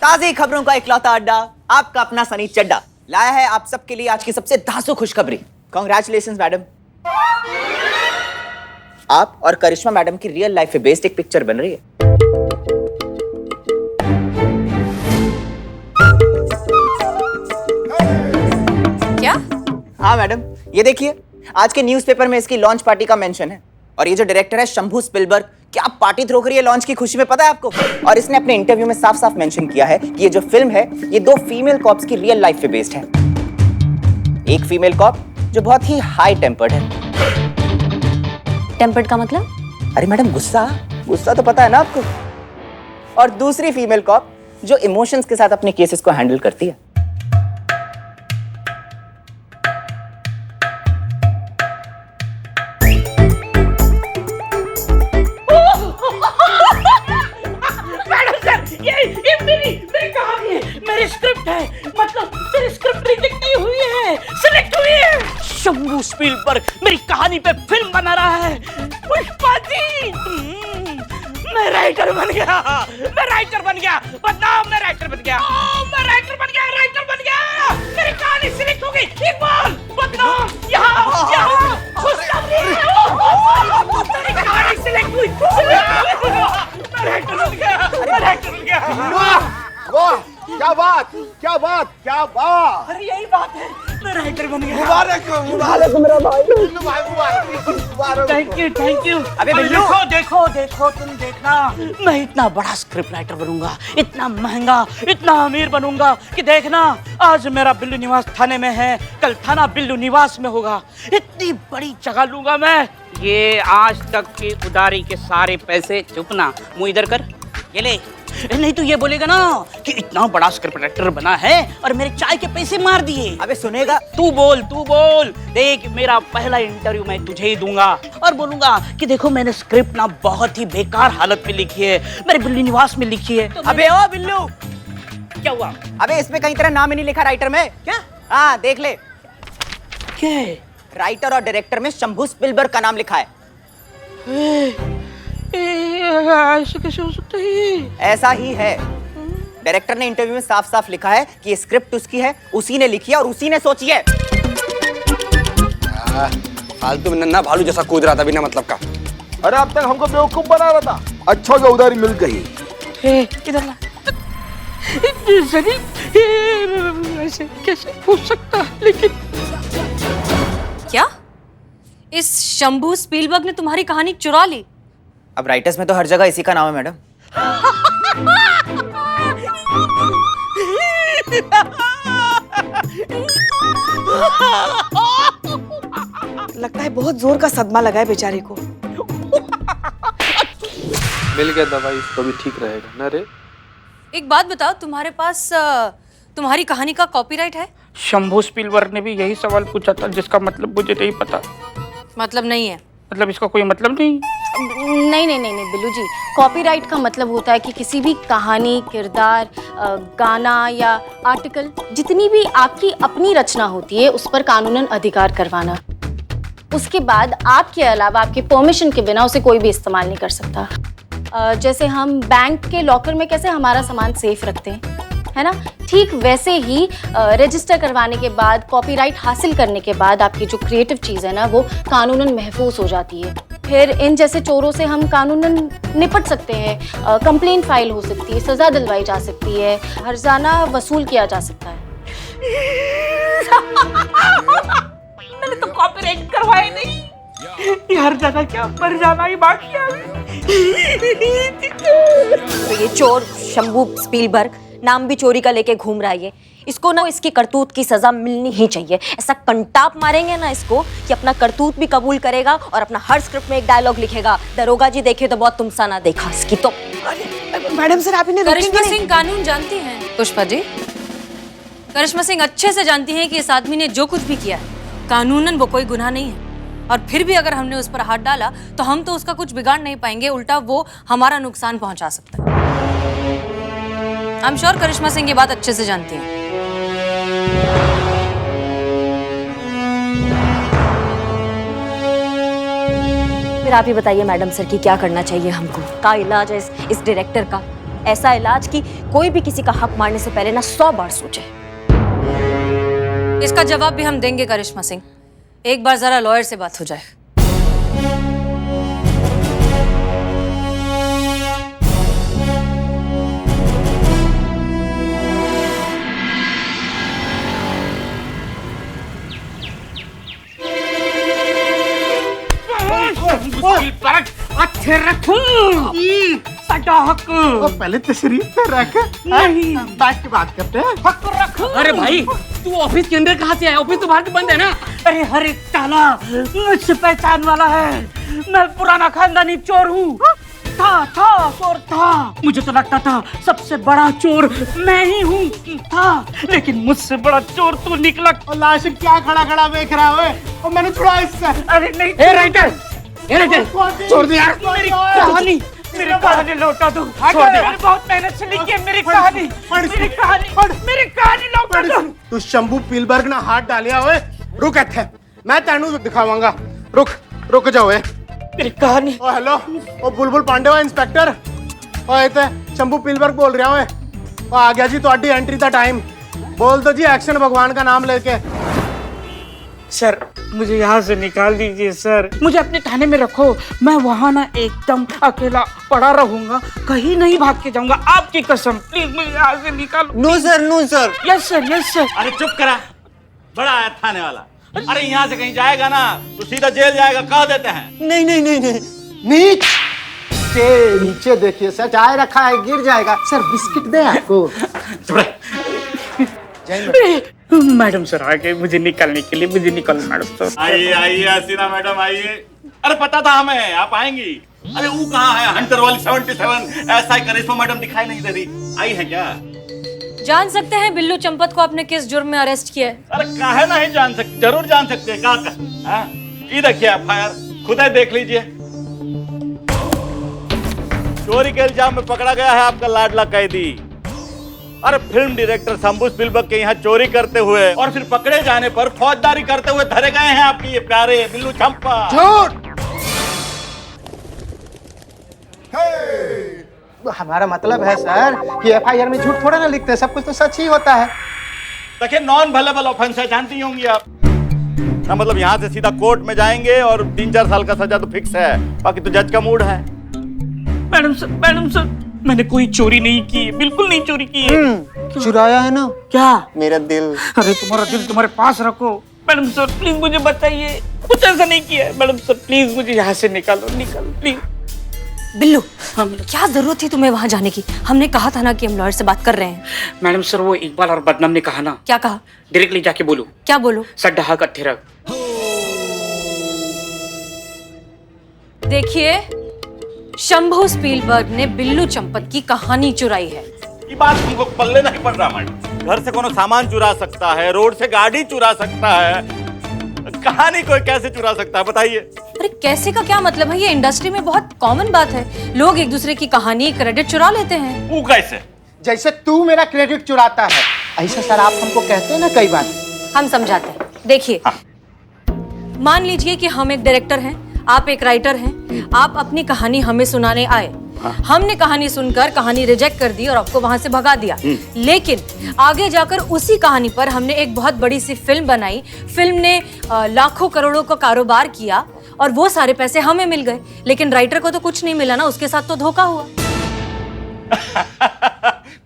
ताज़ी खबरों का इकलौता अड्डा, आपका अपना सनी चड्डा लाया है आप सबके लिए आज की सबसे धांसू खुशखबरी। कांग्रेचुलेशंस मैडम, आप और करिश्मा मैडम की रियल लाइफ पे बेस्ड एक पिक्चर बन रही है। क्या? हाँ मैडम, ये देखिए आज के न्यूज़पेपर में इसकी लॉन्च पार्टी का मेंशन है। और ये जो डायरेक्टर है शंभू स्पिलबर्ग, क्या पार्टी थ्रो करी है लॉन्च की खुशी में, पता है आपको? और इसने अपने इंटरव्यू में साफ साफ मेंशन किया है कि ये जो फिल्म है ये 2 फीमेल कॉप्स की रियल लाइफ पे बेस्ड है। एक फीमेल कॉप जो बहुत ही हाई टेम्पर्ड है। टेम्पर्ड का मतलब? अरे मैडम गुस्सा गुस्सा तो पता है ना आपको। और दूसरी फीमेल कॉप जो इमोशंस के साथ अपने केसेस को हैंडल करती है। ये मेरी कहानी है, मेरी स्क्रिप्ट है, मतलब मेरी स्क्रिप्ट रिजेक्ट नहीं हुई है, सिलेक्ट हुई है। शंभू स्पीलबर्ग मेरी कहानी पे फिल्म बना रहा है। पुष्पा जी, मैं राइटर बन गया, बताओ मैं राइटर बन गया, मेरी कहानी सिलेक्ट हो गई। इकबाल बताओ, यहाँ खुशखबरी, मेरी कहानी सिलेक्ट हुई, मैं राइटर बन गया। वाह, क्या बात। अरे यही बात है, मैं राइटर बन गया। मुबारक मेरा भाई, मुबारक। Thank you. अबे बिल्लू, देखो तुम देखना, मैं इतना बड़ा स्क्रिप्ट राइटर बनूंगा, इतना महंगा, इतना अमीर बनूंगा कि देखना, आज मेरा बिल्लू निवास थाने में है, कल थाना बिल्लू निवास में होगा। इतनी बड़ी जगह लूंगा मैं। ये आज तक की उधारी के सारे पैसे चुकना, मुंह इधर कर, ये ले। नहीं तो ये बोलेगा ना कि इतना बड़ा स्क्रिप्ट राइटर बना है और मेरे चाय के पैसे मार दिए। अबे सुनेगा? तू बोल। देख, मेरा पहला इंटरव्यू मैं तुझे ही दूंगा और बोलूंगा कि देखो मैंने स्क्रिप्ट ना बहुत ही बेकार हालत में लिखी है, मेरे बिल्लू निवास में लिखी है। अबे ओ बिल्लू, क्या हुआ? अबे इसमें कहीं तेरा नाम ही नहीं लिखा राइटर में। क्या? हाँ देख ले, क्या? राइटर और डायरेक्टर में शंभू स्पिलबर्ग का नाम लिखा है। ऐसे कैसे हो सकता है? ऐसा ही है। डायरेक्टर ने इंटरव्यू में साफ साफ लिखा है कि ये स्क्रिप्ट उसकी है, उसी ने लिखी है और उसी ने सोची है। फालतू में नन्हा भालू जैसा कूद रहा था बिना मतलब का। अरे अब तक हमको बेवकूफ बना रहा था, अच्छा हो गया उधारी मिल गई। इधर ला। ऐसे कैसे हो सकता? लेकिन क्या? इस शंभू स्पीलबर्ग ने तुम्हारी कहानी चुरा ली? अब राइटर्स में तो हर जगह इसी का नाम है मैडम। लगता है बहुत जोर का सदमा लगा है बेचारे को। मिल गया दवाई, इसको भी ठीक रहेगा ना रे। एक बात बताओ, तुम्हारे पास तुम्हारी कहानी का कॉपीराइट है? शंभू स्पीलबर्ग ने भी यही सवाल पूछा था, जिसका मतलब मुझे नहीं पता। मतलब नहीं है? मतलब इसका कोई मतलब नहीं? नहीं बिल्लू जी, कॉपीराइट का मतलब होता है कि किसी भी कहानी, किरदार, गाना या आर्टिकल, जितनी भी आपकी अपनी रचना होती है उस पर कानूनन अधिकार करवाना। उसके बाद आपके अलावा आपके परमिशन के बिना उसे कोई भी इस्तेमाल नहीं कर सकता। जैसे हम बैंक के लॉकर में कैसे हमारा सामान सेफ रखते हैं, है ना, ठीक वैसे ही रजिस्टर करवाने के बाद, कॉपीराइट हासिल करने के बाद आपकी जो क्रिएटिव चीज़ है ना वो कानूनन महफूज हो जाती है। फिर इन जैसे चोरों से हम कानूनन निपट सकते हैं, कंप्लेंट फाइल हो सकती है, सज़ा दिलवाई जा सकती है, हर्जाना वसूल किया जा सकता है। मैंने तो कॉपीराइट करवाया नहीं, हर जगह क्या मर जाना ही बाकी है। तो ये चोर शंभू स्पीलबर्ग नाम भी चोरी का लेके घूम रहा है, इसको ना इसकी करतूत की सजा मिलनी ही चाहिए। ऐसा कंटाप मारेंगे ना इसको कि अपना करतूत भी कबूल करेगा और अपना हर स्क्रिप्ट में एक डायलॉग लिखेगा, दरोगा जी देखे तो बहुत तुमसा ना देखा। इसकी तो मैडम सर, आप इन्हें करिश्मा सिंह कानून जानती हैं? पुष्पा जी, करिश्मा सिंह अच्छे से जानती हैं कि इस आदमी ने जो कुछ भी किया है कानूनन वो कोई गुनाह नहीं है, और फिर भी अगर हमने उस पर हाथ डाला तो हम तो उसका कुछ बिगाड़ नहीं पाएंगे, उल्टा वो हमारा नुकसान पहुंचा सकता है। आई एम श्योर करिश्मा सिंह ये बात अच्छे से जानती हैं। फिर आप ही बताइए मैडम सर कि क्या करना चाहिए हमको? का इलाज है इस डायरेक्टर का? ऐसा इलाज कि कोई भी किसी का हक मारने से पहले ना 100 बार सोचे। इसका जवाब भी हम देंगे करिश्मा सिंह। एक बार जरा लॉयर से बात हो जाए। अच्छे रखूं साडा हक पहले तशरीफ पे रख नहीं बैठ के बात करते हैं। हक रख। अरे भाई तू ऑफिस के अंदर कहाँ से आया? ऑफिस तो बाहर बंद है ना। अरे हर एक ताला मुझसे पहचान वाला है। मैं पुराना खानदानी चोर हूँ। था चोर था। मुझे तो लगता था सबसे बड़ा चोर मैं ही हूँ था, लेकिन मुझसे बड़ा चोर तू निकला। और लाश क्या खड़ा खड़ा देख रहा है? और मैंने छुड़ा इससे। अरे नहीं ए राइटर, छोड़ दे यार। मेरी कहानी लौटा दो। छोड़ दे। मैंने बहुत मेहनत से लिखी है मेरी कहानी। मेरी कहानी लौटा दो। तू शंभू पीलबर्ग ना हाथ डालिया हुए। रुक इत्थे, मैं तेनू दिखावांगा। रुक जाओ। मेरी कहानी। ओ हेलो, ओ बुलबुल पांडे हो इंस्पेक्टर। ओ इत्थे शंभू पीलबर्ग बोल रहा हूँ। ओ आ गया जी तुम्हारी एंट्री दा टाइम। बोल दो जी एक्शन भगवान का नाम लेके। सर मुझे यहाँ से निकाल दीजिए सर। मुझे अपने थाने में रखो। मैं वहाँ ना एकदम अकेला पड़ा रहूंगा, कहीं नहीं भाग के जाऊंगा। आपकी कसम, प्लीज मुझे यहाँ से निकालो। No sir. Yes sir. अरे चुप करा, बड़ा आया थाने वाला। अरे यहाँ से कहीं जाएगा ना तो सीधा जेल जाएगा, कह देते हैं। नहीं। नीचे देखिए सर, चाय रखा है, गिर जाएगा। सर बिस्किट दे आपको। मैडम सर आ गए मुझे निकालने के लिए। मुझे निकाल मैडम सर। आइए हसीना मैडम आइए। अरे पता था हमें आप आएंगी। अरे वो कहाँ है हंटर वाली 77? ऐसा ही करिश्मा मैडम दिखाई नहीं दे रही। आई है क्या? जान सकते हैं बिल्लू चंपत को आपने किस जुर्म में अरेस्ट किया है? अरे काहे नहीं जान सकते, जरूर जान सकते हैं। का ये देखिए एफआईआर, खुद ही देख लीजिए। चोरी के इल्जाम में पकड़ा गया है आपका लाडला कैदी। अरे फिल्म डायरेक्टर शंभू स्पिलबर्ग के यहाँ चोरी करते हुए और फिर पकड़े जाने पर फौजदारी करते हुए धरे गए हैं आपके ये प्यारे बिल्लू चंपा। झूठ। हमारा मतलब है सर कि एफआईआर में झूठ थोड़ा ना लिखते हैं, सब कुछ तो सच ही होता है। देखिए नॉन वेलेबल ऑफेंस है, जानती होंगी आप ना। मतलब यहाँ से सीधा कोर्ट में जाएंगे और 3-4 साल का सजा तो फिक्स है, बाकी तो जज का मूड है। मैडम सर मैंने कोई चोरी नहीं की है, बिल्कुल नहीं चोरी की है। चुराया है ना? क्या? मेरा दिल। अरे तुम्हारा दिल तुम्हारे पास रखो। मैडम सर प्लीज मुझे बताइए, कुछ ऐसा नहीं किया है। मैडम सर प्लीज मुझे यहाँ से निकालो प्लीज। बिल्लू, क्या जरूरत थी तुम्हें वहां जाने की? हमने कहा था ना कि हम लॉयर से बात कर रहे हैं। मैडम सर वो इकबाल और बदनाम ने कहा ना। क्या कहा? डायरेक्टली जाके बोलो। क्या बोलो? सड्डा हक अट्ठे रख। देखिए, शंभू स्पीलबर्ग ने बिल्लू चंपत की कहानी चुराई है। ये बात तुमको पल्ले नहीं पड़ रहा मैडम। घर से कोनो सामान चुरा सकता है, रोड से गाड़ी चुरा सकता है, कहानी कोई कैसे चुरा सकता है बताइए? अरे कैसे का क्या मतलब है? ये इंडस्ट्री में बहुत कॉमन बात है। लोग एक दूसरे की कहानी, क्रेडिट चुरा लेते हैं। वो कैसे? जैसे तू मेरा क्रेडिट चुराता है ऐसा सर आप हमको कहते हैं ना कई बार। हम समझाते हैं। देखिए, मान लीजिए कि हम एक डायरेक्टर हैं, आप एक राइटर हैं। आप अपनी कहानी हमें सुनाने आए। हमने कहानी सुनकर कहानी रिजेक्ट कर दी और आपको वहां से भगा दिया। लेकिन आगे जाकर उसी कहानी पर हमने एक बहुत बड़ी सी फिल्म बनाई। फिल्म ने लाखों करोड़ों का कारोबार किया और वो सारे पैसे हमें मिल गए, लेकिन राइटर को तो कुछ नहीं मिला ना, उसके साथ तो धोखा हुआ।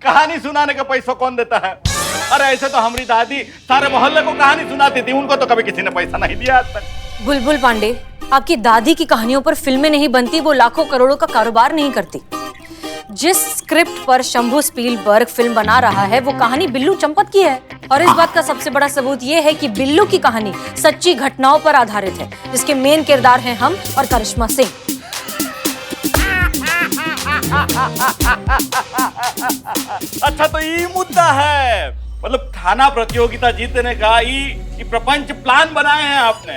कहानी सुनाने का पैसा कौन देता है? अरे ऐसे तो हमारी दादी सारे मोहल्ले को कहानी सुनाती थी, उनको तो कभी किसी ने पैसा नहीं दिया आज तक। बुलबुल पांडे, आपकी दादी की कहानियों पर फिल्में नहीं बनती, वो लाखों करोड़ों का कारोबार नहीं करती। जिस स्क्रिप्ट पर शंभू स्पीलबर्ग फिल्म बना रहा है वो कहानी बिल्लू चंपत की है। और इस बात का सबसे बड़ा सबूत ये है कि बिल्लू की कहानी सच्ची घटनाओं पर आधारित है, जिसके मेन किरदार हैं हम और करिश्मा सिंह। अच्छा तो ये मुद्दा है, मतलब थाना प्रतियोगिता जीतने का ये प्रपंच प्लान बनाए हैं आपने?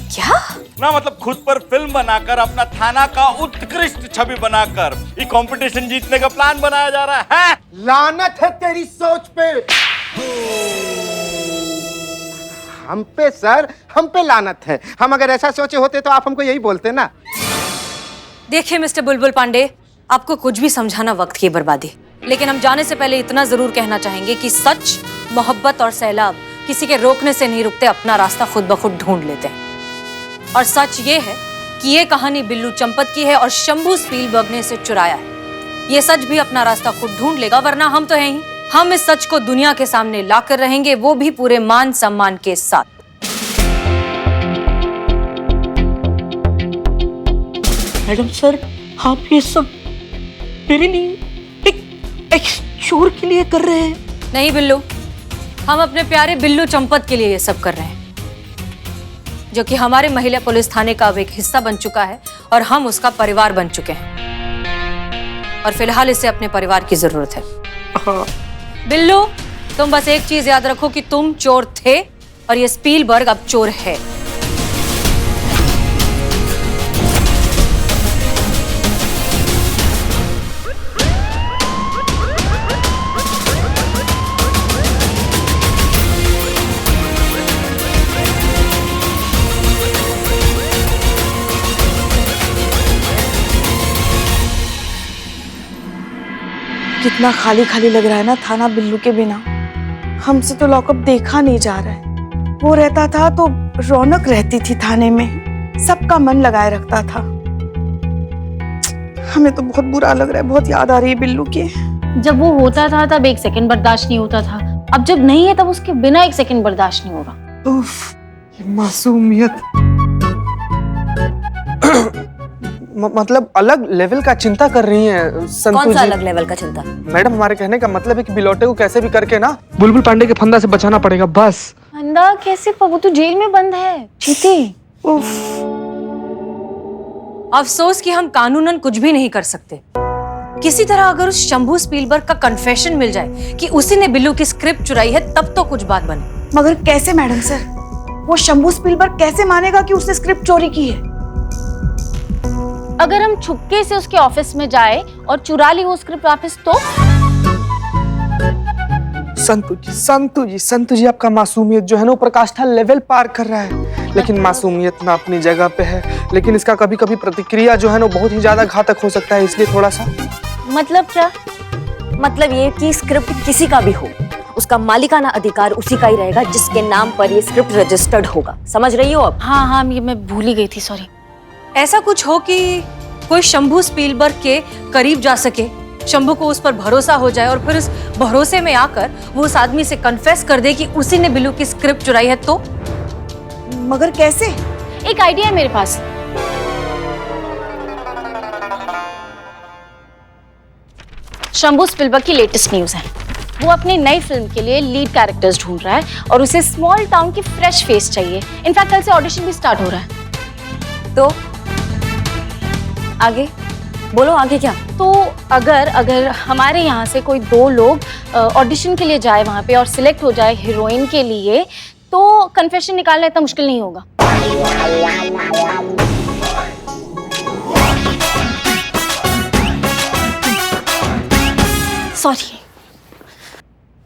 क्या ना, मतलब खुद पर फिल्म बनाकर अपना थाना का उत्कृष्ट छवि बनाकर ये कंपटीशन जीतने का प्लान बनाया जा रहा है। लानत है तेरी सोच पे। हम पे सर, हम पे लानत है। हम अगर ऐसा सोचे होते तो आप हमको यही बोलते ना। देखिए मिस्टर बुलबुल पांडे, आपको कुछ भी समझाना वक्त की बर्बादी। लेकिन हम जाने से पहले इतना जरूर कहना चाहेंगे कि सच, मोहब्बत और सैलाब किसी के रोकने से नहीं रुकते, अपना रास्ता खुद ब खुद ढूंढ लेते हैं। और सच ये है कि ये कहानी बिल्लू चंपत की है और शंभू स्पीलबर्ग ने इसे चुराया है। ये सच भी अपना रास्ता खुद ढूंढ लेगा, वरना हम तो हैं ही। हम इस सच को दुनिया के सामने लाकर रहेंगे, वो भी पूरे मान सम्मान के साथ। मैडम सर, आप ये सब मेरे लिए एक चोर के लिए कर रहे हैं? नहीं बिल्लू, हम अपने प्यारे बिल्लू चंपत के लिए ये सब कर रहे हैं, जो कि हमारे महिला पुलिस थाने का अब एक हिस्सा बन चुका है और हम उसका परिवार बन चुके हैं। और फिलहाल इसे अपने परिवार की जरूरत है। बिल्लू, तुम बस एक चीज याद रखो कि तुम चोर थे और ये स्पीलबर्ग अब चोर है। कितना खाली खाली लग रहा है ना थाना बिल्लू के बिना। हमसे तो लॉकअप देखा नहीं जा रहा है। वो रहता था तो रौनक रहती थी थाने में, सबका मन लगाए रखता था। हमें तो बहुत बुरा लग रहा है, बहुत याद आ रही है बिल्लू की। जब वो होता था तब एक सेकंड बर्दाश्त नहीं होता था, अब जब नहीं है तब उसके बिना एक सेकंड बर्दाश्त नहीं होगा। उफ, ये मासूमियत। मतलब अलग लेवल का चिंता कर रही हैं संतू कौन सा जी। अलग लेवल का चिंता? मैडम, हमारे कहने का मतलब है कि बिलोटे को कैसे भी करके ना बुलबुल पांडे के फंदा से बचाना पड़ेगा, बस। फंदा कैसे? वो तो जेल में बंद है। चीते। अफसोस कि हम कानूनन कुछ भी नहीं कर सकते। किसी तरह अगर उस शंभू स्पीलबर्ग का कन्फेशन मिल जाए कि उसी ने बिल्लू की स्क्रिप्ट चुराई है, तब तो कुछ बात बने। मगर कैसे मैडम सर? वो शंभू स्पीलबर्ग कैसे मानेगा कि उसने स्क्रिप्ट चोरी की है? अगर हम छुपके से उसके ऑफिस में जाए और चुरा ली वो स्क्रिप्ट वापस, तो संतू जी आपका मासूमियत जो है ना वो प्रकाष्ठा लेवल पार कर रहा है। लेकिन मासूमियत ना अपनी जगह पे है, लेकिन इसका कभी कभी प्रतिक्रिया जो है ना बहुत ही ज्यादा घातक हो सकता है, इसलिए थोड़ा सा। मतलब क्या? मतलब ये कि स्क्रिप्ट किसी का भी हो, उसका मालिकाना अधिकार उसी का ही रहेगा जिसके नाम पर ये स्क्रिप्ट रजिस्टर्ड होगा। समझ रही हो अब? हाँ, ये मैं भूल ही गई थी, सॉरी। ऐसा कुछ हो कि कोई शंभू स्पीलबर्ग के करीब जा सके, शंभू को उस पर भरोसा हो जाए और फिर उस भरोसे में आकर वो उस आदमी से कन्फेस कर दे कि उसी ने बिल्लू की स्क्रिप्ट चुराई है, तो? मगर कैसे? एक आइडिया है मेरे पास। शंभू स्पीलबर्ग की लेटेस्ट न्यूज़ है। वो अपनी नई फिल्म के लिए लीड कैरेक्टर्स ढूंढ रहा है और उसे स्मॉल टाउन की फ्रेश फेस चाहिए। इनफैक्ट कल से ऑडिशन भी स्टार्ट हो रहा है। तो आगे बोलो, आगे क्या? तो अगर हमारे यहाँ से कोई 2 लोग ऑडिशन के लिए जाए वहाँ पे और सिलेक्ट हो जाए हीरोइन के लिए, तो कन्फेशन निकालना इतना मुश्किल नहीं होगा। सॉरी।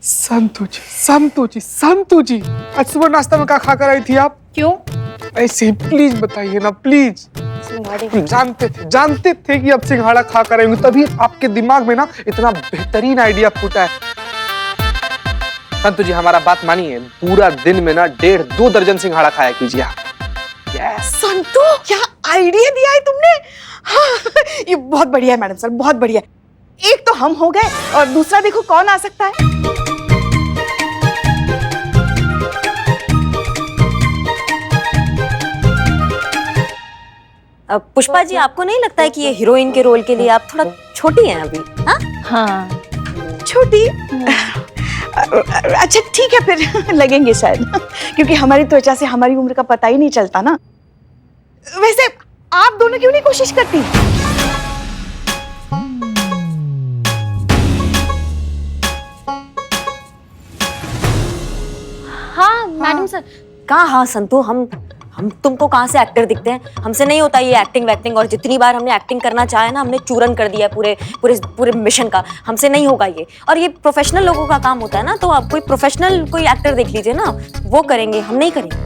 संतू जी आज सुबह नाश्ता में क्या खा कर आई थी आप? क्यों? ऐसे ही प्लीज बताइए ना, प्लीज। जानते थे कि अब सिंघाड़ा खा कर आएंगे, तभी आपके दिमाग में ना इतना बेहतरीन आइडिया फूटा है। संतू जी हमारा बात मानिए, पूरा दिन में ना 1.5-2 दर्जन सिंघाड़ा खाया कीजिए आप। संतू, क्या आइडिया दिया है तुमने? हाँ, ये बहुत बढ़िया है मैडम सर, बहुत बढ़िया। एक तो हम हो गए और दूसरा देखो कौन आ सकता है। पुष्पा जी, आपको नहीं लगता है कि ये हीरोइन के रोल के लिए आप थोड़ा छोटी हैं अभी? हाँ, छोटी? अच्छा ठीक है, फिर लगेंगे शायद, क्योंकि हमारी त्वचा से हमारी उम्र का पता ही नहीं चलता ना। वैसे आप दोनों क्यों नहीं कोशिश करती? हाँ मैडम सर। कहाँ हाँ संतू, हम तुमको कहाँ से एक्टर दिखते हैं? हमसे नहीं होता ये एक्टिंग वैक्टिंग, और जितनी बार हमने एक्टिंग करना चाहे ना, हमने चूरन कर दिया है पूरे मिशन का। हमसे नहीं होगा ये, और ये प्रोफेशनल लोगों का काम होता है ना, तो आप कोई प्रोफेशनल कोई एक्टर देख लीजिए ना, वो करेंगे, हम नहीं करेंगे।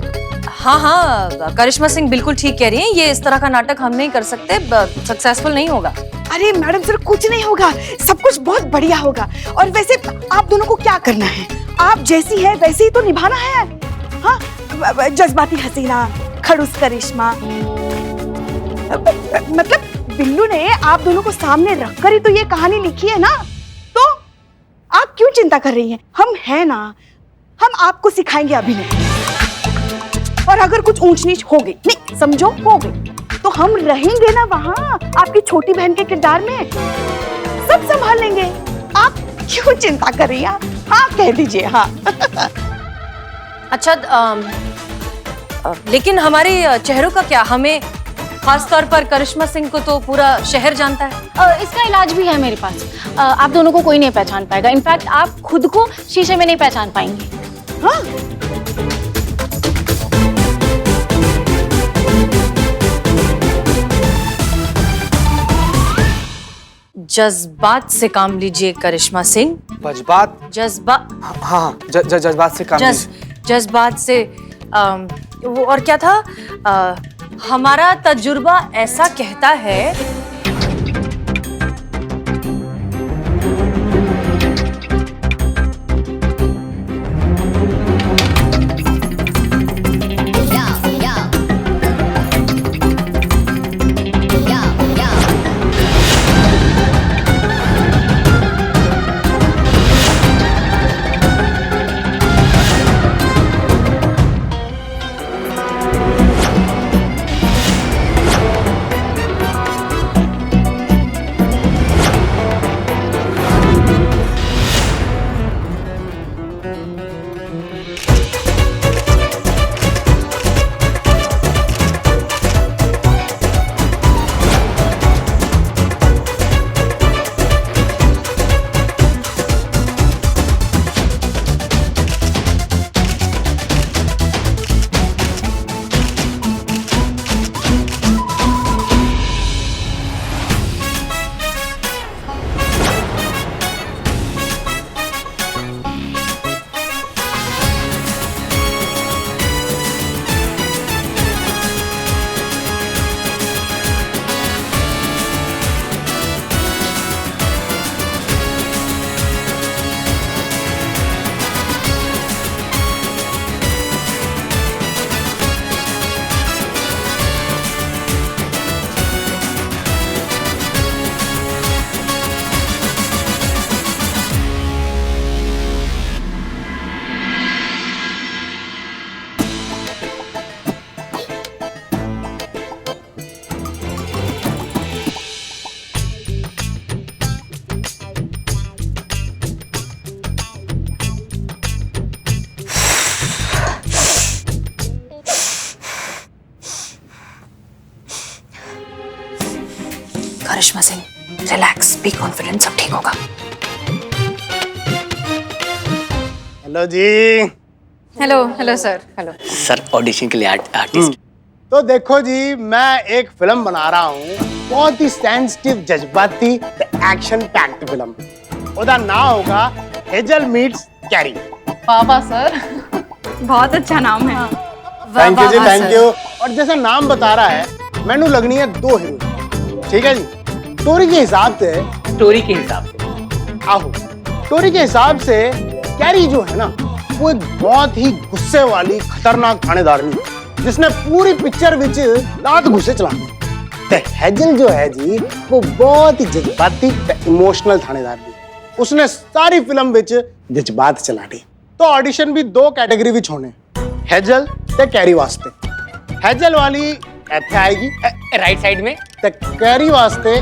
हाँ हाँ, करिश्मा सिंह बिल्कुल ठीक कह रही हैं। ये इस तरह का नाटक हम नहीं कर सकते, सक्सेसफुल नहीं होगा। अरे मैडम सर, कुछ नहीं होगा, सब कुछ बहुत बढ़िया होगा। और वैसे आप दोनों को क्या करना है? आप जैसी है वैसे ही तो निभाना है। हाँ, जज्बाती हसीना, खड़ूस करिश्मा, मतलब बिल्लू ने आप दोनों को सामने रखकर ही तो ये कहानी लिखी है ना। तो आप क्यों चिंता कर रही हैं? हम हैं ना, हम आपको सिखाएंगे अभिनय। और अगर कुछ ऊंच नीच हो गई, नहीं समझो हो गई, तो हम रहेंगे ना वहाँ आपकी छोटी बहन के किरदार में, सब संभाल लेंगे। आप क्यों चिंता कर रही हैं? हाँ कह दीजिए हाँ। अच्छा, लेकिन हमारे चेहरों का क्या? हमें खास तौर पर करिश्मा सिंह को तो पूरा शहर जानता है। इसका इलाज भी है मेरे पास। आप दोनों को कोई नहीं पहचान पाएगा। इनफैक्ट आप खुद को शीशे में नहीं पहचान पाएंगे। हाँ? जज्बात से काम लीजिए करिश्मा सिंह। जज्बात? हाँ, जज्बात से काम लीजिए। जज्बात से वो और क्या था? हमारा तजुर्बा ऐसा कहता है। Karishma Singh, relax, be confident, सब ठीक होगा। हेलो जी। Hello hello sir. Hello sir, audition के लिए आर्टिस्ट। तो देखो जी, मैं एक फिल्म बना रहा हूँ, बहुत ही सेंसिटिव, जज्बाती, एक्शन पैक्ड फिल्म। उसका नाम होगा हेजल मीट्स कैरी। बाबा सर, बहुत अच्छा नाम है। Thank you ji, thank you. और जैसा नाम बता रहा है, मैंने लगनी है 2 हीरो। ठीक है जी। स्टोरी के हिसाब से कैरी जो है ना, वो एक बहुत ही गुस्से वाली खतरनाक थानेदारनी, जिसने पूरी पिक्चर विच लात गुस्से चला दी। हेजल जो है जी, वो बहुत ही जज्बाती इमोशनल थानेदारनी, उसने सारी फिल्म विच जज्बात चला दी। तो ऑडिशन भी 2 कैटेगरी विच होने, हेजल ते कैरी वास्ते। हेजल वाली इत्थे आएगी राइट साइड में, ते कैरी वास्ते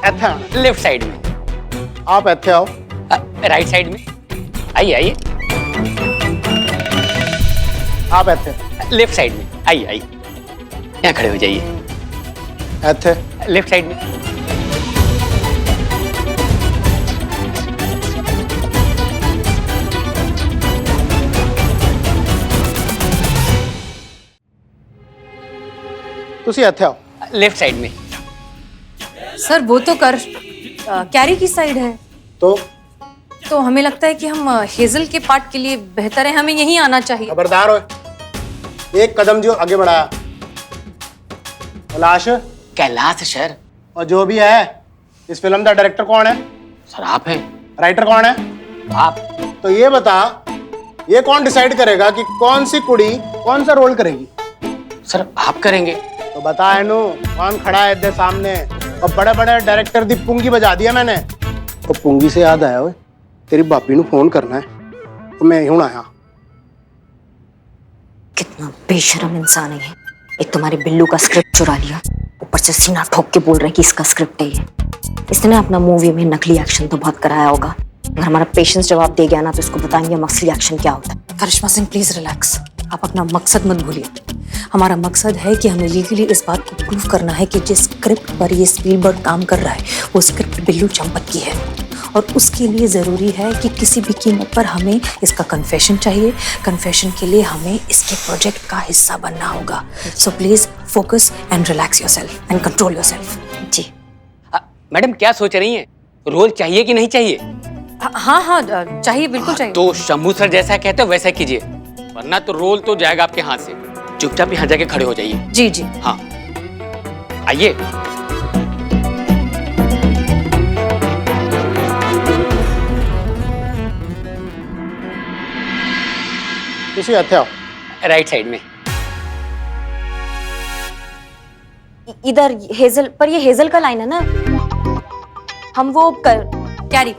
इत्थे आना। लेफ्ट साइड में। आप इत्थे आओ। राइट साइड में आइए, आइए। आप इत्थे। लेफ्ट साइड में आइए, आइए। यहाँ खड़े हो जाइए। इत्थे। लेफ्ट साइड में। तुसी इत्थे आओ। लेफ्ट साइड में। सर, वो तो कैरी की साइड है, तो हमें लगता है कि हम हेजल के पार्ट के लिए बेहतर है, हमें यहीं आना चाहिए। खबरदार हो, एक कदम जो आगे बढ़ाया। कैलाश, कैलाश सर। और जो भी है इस फिल्म का डायरेक्टर कौन है? सर आप हैं। राइटर कौन है? आप। तो ये बता, ये कौन डिसाइड करेगा कि कौन सी कुड़ी कौन सा रोल करेगी? सर आप करेंगे। तो बता एनू, कौन खड़ा है इधर सामने? और बड़े बड़े डायरेक्टर दी पुंगी बजा दिया मैंने। तो पुंगी से याद आया, ओए तेरी भाभी को फोन करना है, तो मैं हूं आया। कितना बेशरम इंसान है ये। एक तुम्हारे बिल्लू का स्क्रिप्ट चुरा लिया, ऊपर से सीना ठोक के बोल रहे हैं कि इसका स्क्रिप्ट है ये। इसने अपना मूवी में नकली एक्शन तो बहुत कराया होगा, अगर हमारा पेशेंस जवाब दे गया ना तो इसको बताएंगे हम असली एक्शन क्या होता है। करिश्मा सिंह प्लीज रिलैक्स, आप अपना मकसद मत भूलिए। हमारा मकसद है कि हमें लीगली इस बात को प्रूव करना है कि जिस स्क्रिप्ट पर ये स्पीलबर्ग काम कर रहा है वो स्क्रिप्ट बिल्लू चंपक की है, और उसके लिए ज़रूरी है कि किसी भी कीमत पर हमें इसका कन्फेशन चाहिए। कन्फेशन के लिए हमें इसके प्रोजेक्ट का हिस्सा बनना होगा। So please focus and relax yourself and control yourself. जी मैडम क्या सोच रही हैं? रोल चाहिए कि नहीं चाहिए? हाँ हाँ चाहिए, बिल्कुल चाहिए। तो शंभू सर जैसा कहते हो वैसा कीजिए, वरना तो रोल तो जाएगा आपके हाथ से। चुपचाप यहाँ जाके खड़े हो जाइए। जी जी हाँ आइए। किसी हथे आओ। राइट साइड में। इधर हेजल पर, ये हेजल का लाइन है ना। हम वो कैरी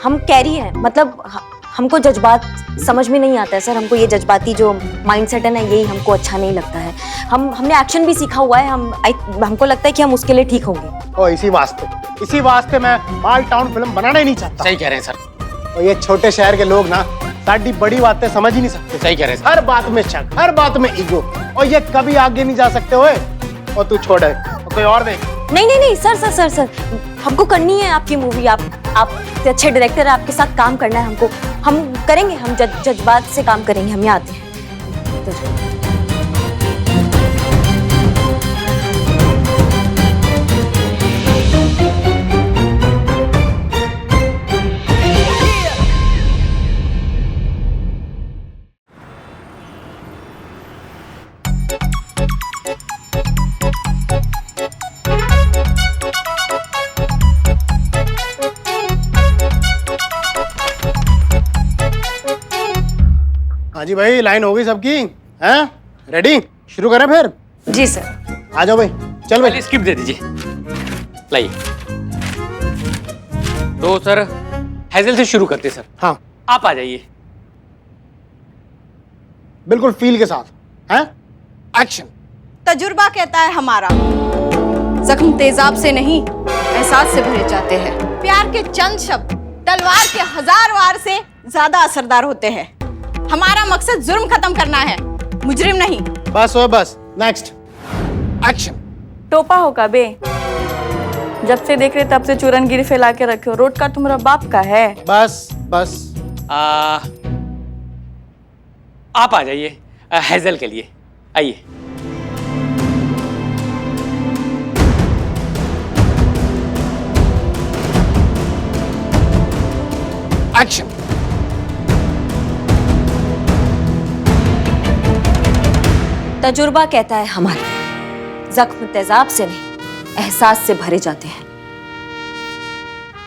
हम कैरी हैं, मतलब हमको जज्बात समझ में नहीं आता है सर। हमको ये जज्बाती जो माइंडसेट है ना, यही हमको अच्छा नहीं लगता है। हमने एक्शन भी सीखा हुआ है, हमको लगता है कि हम उसके लिए ठीक होंगे। और इसी वास्ते मैं माल टाउन फिल्म बनाना ही नहीं चाहता। सही कह रहे हैं सर। और ये छोटे शहर के लोग ना साड़ी बड़ी बातें समझ ही नहीं सकते। सही कह रहे हैं सर। हर बात में शक, हर बात में ईगो, और ये कभी आगे नहीं जा सकते। ओए और तू छोड़ है, कोई और देख। नहीं सर, हमको करनी है आपकी मूवी। आप अच्छे डायरेक्टर है, आपके साथ काम करना है हमको। हम करेंगे, हम जज्बात से काम करेंगे। हम यहाँ आते हैं। हाँ जी भाई, लाइन हो गई सबकी? हैं रेडी? शुरू करें फिर? जी सर। आ जाओ भाई, चल भाई। स्क्रिप्ट दे दीजिए, लाइए। तो सर हेजल से शुरू करते सर। हाँ आप आ जाइए। बिल्कुल फील के साथ। हैं एक्शन। तजुर्बा कहता है हमारा, जख्म तेजाब से नहीं एहसास से भरे जाते हैं। प्यार के चंद शब्द तलवार के 1000 वार से ज्यादा असरदार होते हैं। हमारा मकसद जुर्म खत्म करना है, मुजरिम नहीं। बस हो बस, नेक्स्ट एक्शन। टोपा होगा बे, जब से देख रहे तब से चूरनगिरी फैला के रखे हो। रोड का तुम्हारा बाप का है। बस बस। आप आ जाइए हेजल के लिए, आइए। एक्शन। तजुर्बा कहता है हमारा, जख्म तेजाब से नहीं एहसास से भरे जाते हैं।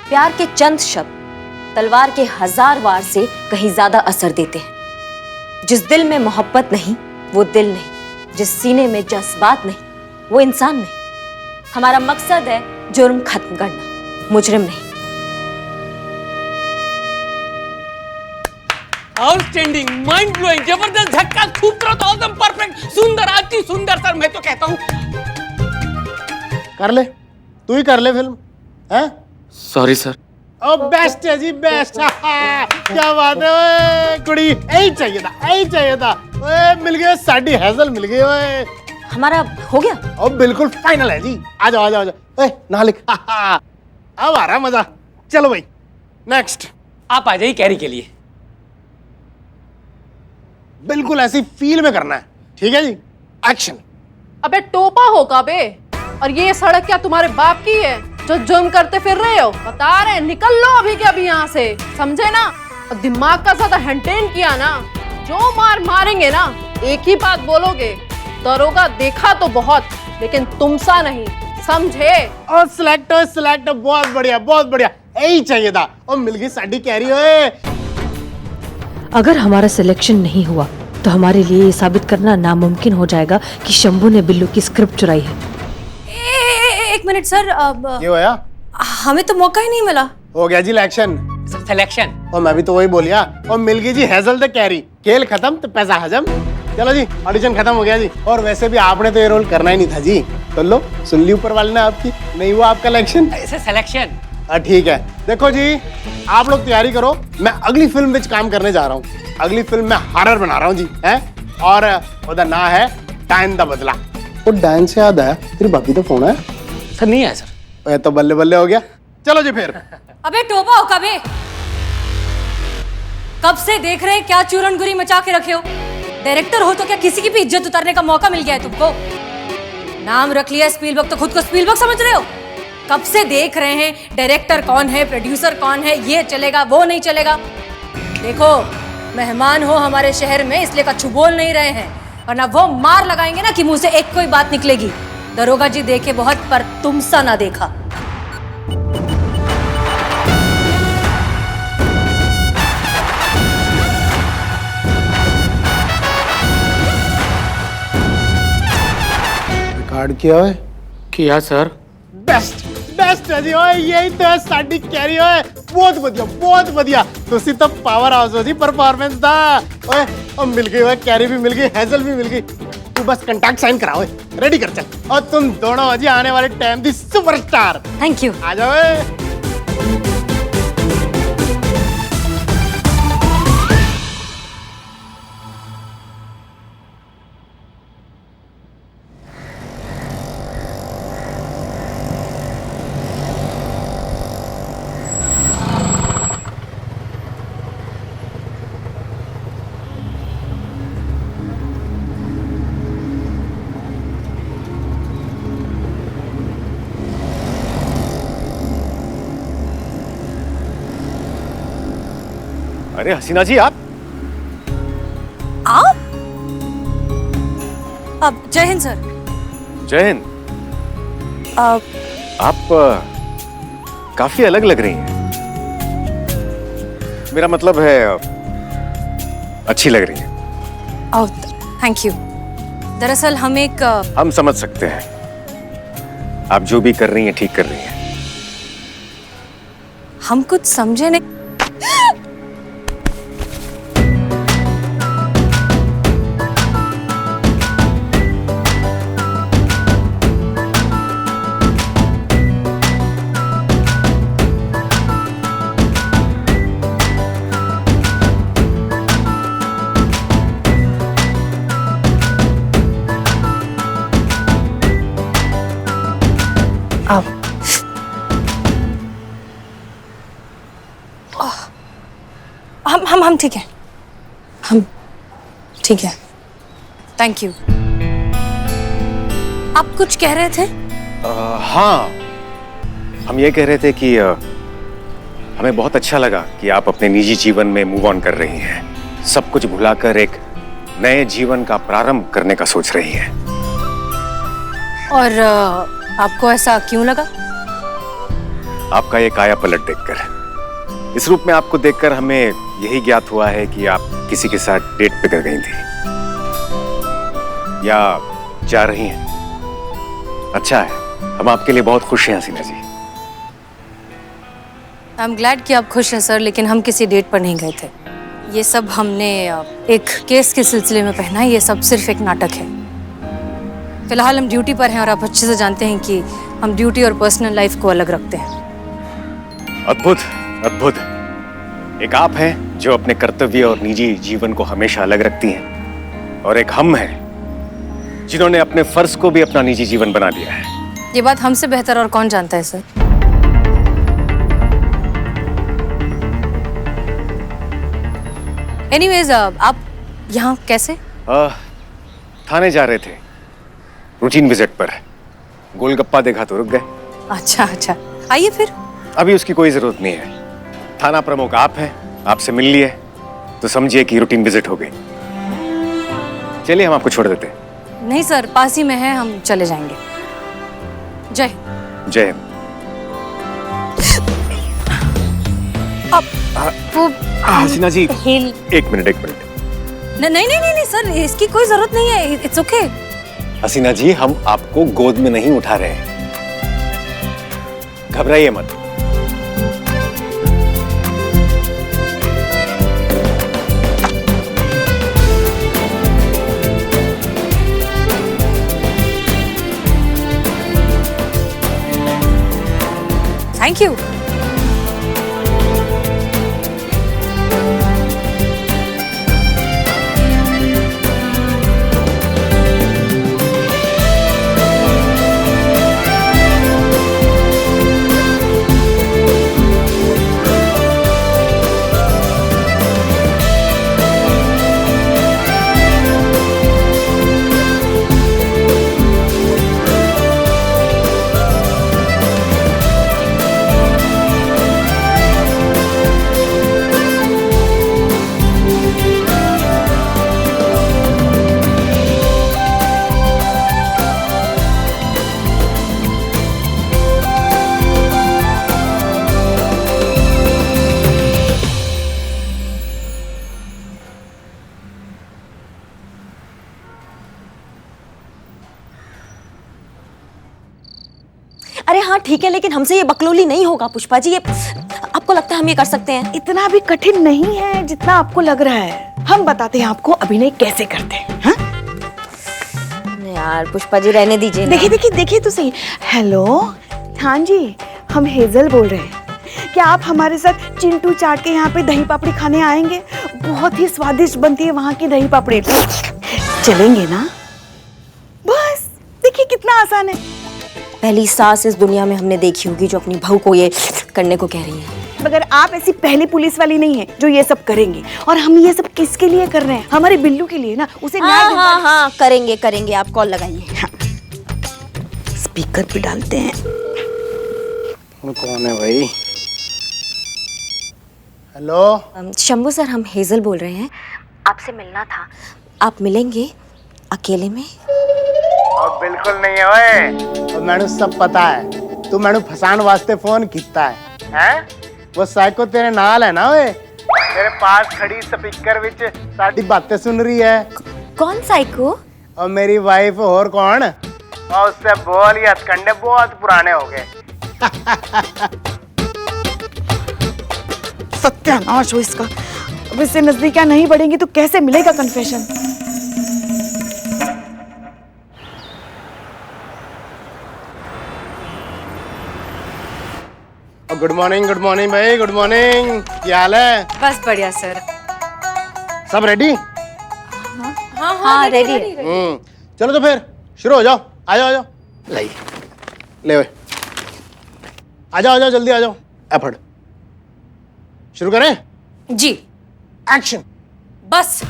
प्यार के चंद शब्द तलवार के 1000 वार से कहीं ज्यादा असर देते हैं। जिस दिल में मोहब्बत नहीं वो दिल नहीं, जिस सीने में जज्बात नहीं वो इंसान नहीं। हमारा मकसद है जुर्म खत्म करना, मुजरिम नहीं। आउटस्टैंडिंग, माइंड ब्लोइंग, जबरदस्त, झक्का, खूबसूरत, ऑसम, परफेक्ट, सुंदर, अति सुंदर सर। मैं तो कहता हूँ कर ले, तू ही कर ले फिल्म। हैं? Sorry sir. ओ बेस्ट है जी, बेस्ट। क्या बात है ओए, कुड़ी यही चाहिए था, यही चाहिए था। ओए मिल गए, साडी हेजल मिल गई। ओए हमारा हो गया। ओ बिल्कुल फाइनल है जी। आ जाओ आ जाओ आ जाओ। ओए ना लिख। अब आ रहा मजा। चलो भाई नेक्स्ट। आप आ जाइए कैरी के लिए। बिल्कुल ऐसी फील में करना है, ठीक है जी। एक्शन। अबे टोपा होगा बे, और ये सड़क क्या तुम्हारे बाप की है जो जुर्म करते फिर रहे हो? बता रहे हैं, निकल लो अभी के अभी यहाँ से, समझे ना? और दिमाग का ज्यादा हेंटेन किया ना, जो मार मारेंगे ना एक ही बात बोलोगे, दरोगा देखा तो बहुत, लेकिन तुमसा नहीं, समझे? और सिलेक्टर बहुत बढ़िया, बहुत बढ़िया, यही चाहिए था। और मिल गई साडी कैरी ओए। अगर हमारा सिलेक्शन नहीं हुआ तो हमारे लिए ये साबित करना नामुमकिन हो जाएगा कि शंभू ने बिल्लू की स्क्रिप्ट चुराई है। एक मिनट सर, ये होया? हमें तो मौका ही नहीं मिला। हो गया जी इलेक्शन। सिलेक्शन। और मैं भी तो वही बोलिया। और मिल गई जी हेजल द कैरी। खेल खत्म तो पैसा हजम। चलो जी, ऑडिशन खत्म हो गया जी। और वैसे भी आपने तो ये रोल करना ही नहीं था जी। तो लो, सुन ली ऊपर वाले ने आपकी, नहीं हुआ आपका इलेक्शन। सिलेक्शन। ठीक है, देखो जी, आप लोग तैयारी करो, मैं अगली फिल्म में काम करने जा रहा हूँ। अगली फिल्म में हॉरर बना रहा हूँ जी, है? और उसका नाम है डायन द बदला। वो डायन से याद है, तेरी भाभी तो फोन है? सर नहीं है सर। ये तो बल्ले बल्ले हो गया। चलो जी फिर। अबे टोपा हो कबे? कब से देख रहे क्या चूरनगुरी मचा के रखे हो? डायरेक्टर हो तो क्या किसी की भी इज्जत उतारने का मौका मिल गया है तुमको? नाम रख लिया स्पीलबर्ग तो खुद को स्पीलबर्ग समझ रहे हो? कब से देख रहे हैं डायरेक्टर कौन है, प्रोड्यूसर कौन है, ये चलेगा वो नहीं चलेगा। देखो, मेहमान हो हमारे शहर में, इसलिए कछु बोल नहीं रहे हैं, वरना वो मार लगाएंगे ना कि मुंह से एक कोई बात निकलेगी। दरोगा जी देखे बहुत, पर तुम सा ना देखा। रिकॉर्ड किया है? किया सर। बेस्ट बेस्ट है जी। ओए यही तो है साडी कैरी। ओए बहुत बढ़िया, बहुत बढ़िया। तुसी तो पावर हाउस हो जी परफॉर्मेंस दा। ओए अब मिल गई, ओए कैरी भी मिल गई, हेजल भी मिल गई। तू बस कॉन्ट्रैक्ट साइन करा, ओए रेडी कर चल। और तुम दोनों हो जी आने वाले time the superstar. Thank you. आ जाओ। ओए अरे हसीना जी, आप अब जय हिंद सर। जय हिंद। आप काफी अलग लग रही हैं। मेरा मतलब है अच्छी लग रही हैं। ओह, थैंक यू। दरअसल हम समझ सकते हैं, आप जो भी कर रही हैं ठीक कर रही हैं। हम कुछ समझे नहीं। हम ठीक है, हम ठीक है। Thank you. आप कुछ कह रहे थे? हाँ, हम ये कह रहे थे कि हमें बहुत अच्छा लगा कि आप अपने निजी जीवन में मूव ऑन कर रही हैं, सब कुछ भुलाकर एक नए जीवन का प्रारंभ करने का सोच रही हैं। और आपको ऐसा क्यों लगा? आपका ये काया पलट देखकर, इस रूप में आपको देखकर हमें यही ज्ञात हुआ है कि आप किसी के साथ डेट पे कर गई थी या जा रही हैं। अच्छा है, हम आपके लिए बहुत खुश हैं हसीना जी। आई एम ग्लैड कि आप खुश हैं सर, लेकिन हम किसी डेट पर नहीं गए थे। ये सब हमने एक केस के सिलसिले में पहना है, ये सब सिर्फ एक नाटक है। फिलहाल हम ड्यूटी पर हैं और आप अच्छे से जानते हैं कि हम ड्यूटी और पर्सनल लाइफ को अलग रखते हैं। अद्भुत अद्भुत। एक आप हैं जो अपने कर्तव्य और निजी जीवन को हमेशा अलग रखती हैं, और एक हम हैं जिन्होंने अपने फर्ज को भी अपना निजी जीवन बना लिया है। ये बात हमसे बेहतर और कौन जानता है सर। एनीवेज, आप यहाँ कैसे? थाने जा रहे थे रूटीन विजिट पर, गोलगप्पा देखा तो रुक गए। अच्छा अच्छा, आइए फिर। अभी उसकी कोई जरूरत नहीं है, थाना प्रमुख आप हैं, आपसे मिल लिए तो समझिए कि रूटीन विजिट हो गई। चलिए हम आपको छोड़ देते हैं। नहीं सर, पास ही में है, हम चले जाएंगे। जय हिंद। जय हिंद। वो हसीना जी हिल एक मिनट। नहीं नहीं नहीं नहीं सर, इसकी कोई जरूरत नहीं है, इट्स ओके। हसीना जी हम आपको गोद में नहीं उठा रहे हैं, घबराइए मत। Thank you. अरे हाँ ठीक है, लेकिन हमसे ये बकलोली नहीं होगा पुष्पा जी। ये आपको लगता है हम ये कर सकते हैं? इतना भी कठिन नहीं है जितना आपको लग रहा है। हम बताते हैं आपको अभिनय कैसे करते हैं। हाँ? यार पुष्पा जी रहने दीजिए। देखिए देखिए देखिए तो सही। हेलो, हाँ जी, हम हेजल बोल रहे हैं। क्या आप हमारे साथ चिंटू चाट के यहाँ पे दही पापड़ी खाने आएंगे? बहुत ही स्वादिष्ट बनती है वहाँ की दही पापड़ी। चलेंगे ना? बस देखिए कितना आसान है। पहली सास इस दुनिया में हमने देखी होगी जो अपनी बहू को ये करने को कह रही है। मगर आप ऐसी पहली पुलिस वाली नहीं है जो ये सब करेंगे। और हम ये सब किसके लिए कर रहे हैं? हमारे बिल्लू के लिए ना। उसे हाँ करेंगे करेंगे, आप कॉल लगाइए। हाँ। स्पीकर पे डालते हैं। कौन है भाई? हेलो शंभू सर, हम हेजल बोल रहे हैं, आपसे मिलना था। आप मिलेंगे अकेले में? और बिल्कुल नहीं है ओए। और मैंने सब पता है, तू मैंने फसान वास्ते फोन किया है? वो साइको तेरे नाल है ना ओए, तेरे पास खड़ी स्पीकर विच साडी बातें सुन रही है। कौन साइको? और मेरी वाइफ और कौन? और उससे बोल ये हथकंडे बहुत पुराने हो गए। सत्यानाश हो इसका। अब इससे नजदीकियां नहीं बढ़ेंगी तो कैसे मिलेगा कन्फेशन? गुड मॉर्निंग भाई, गुड मॉर्निंग। क्या हाल है? बस बढ़िया सर। सब रेडी? हाँ रेडी। चलो तो फिर शुरू हो जाओ। आ जाओ ले ओए, आ जाओ जल्दी आ जाओ। एफर्ट शुरू करें? जी। एक्शन। बस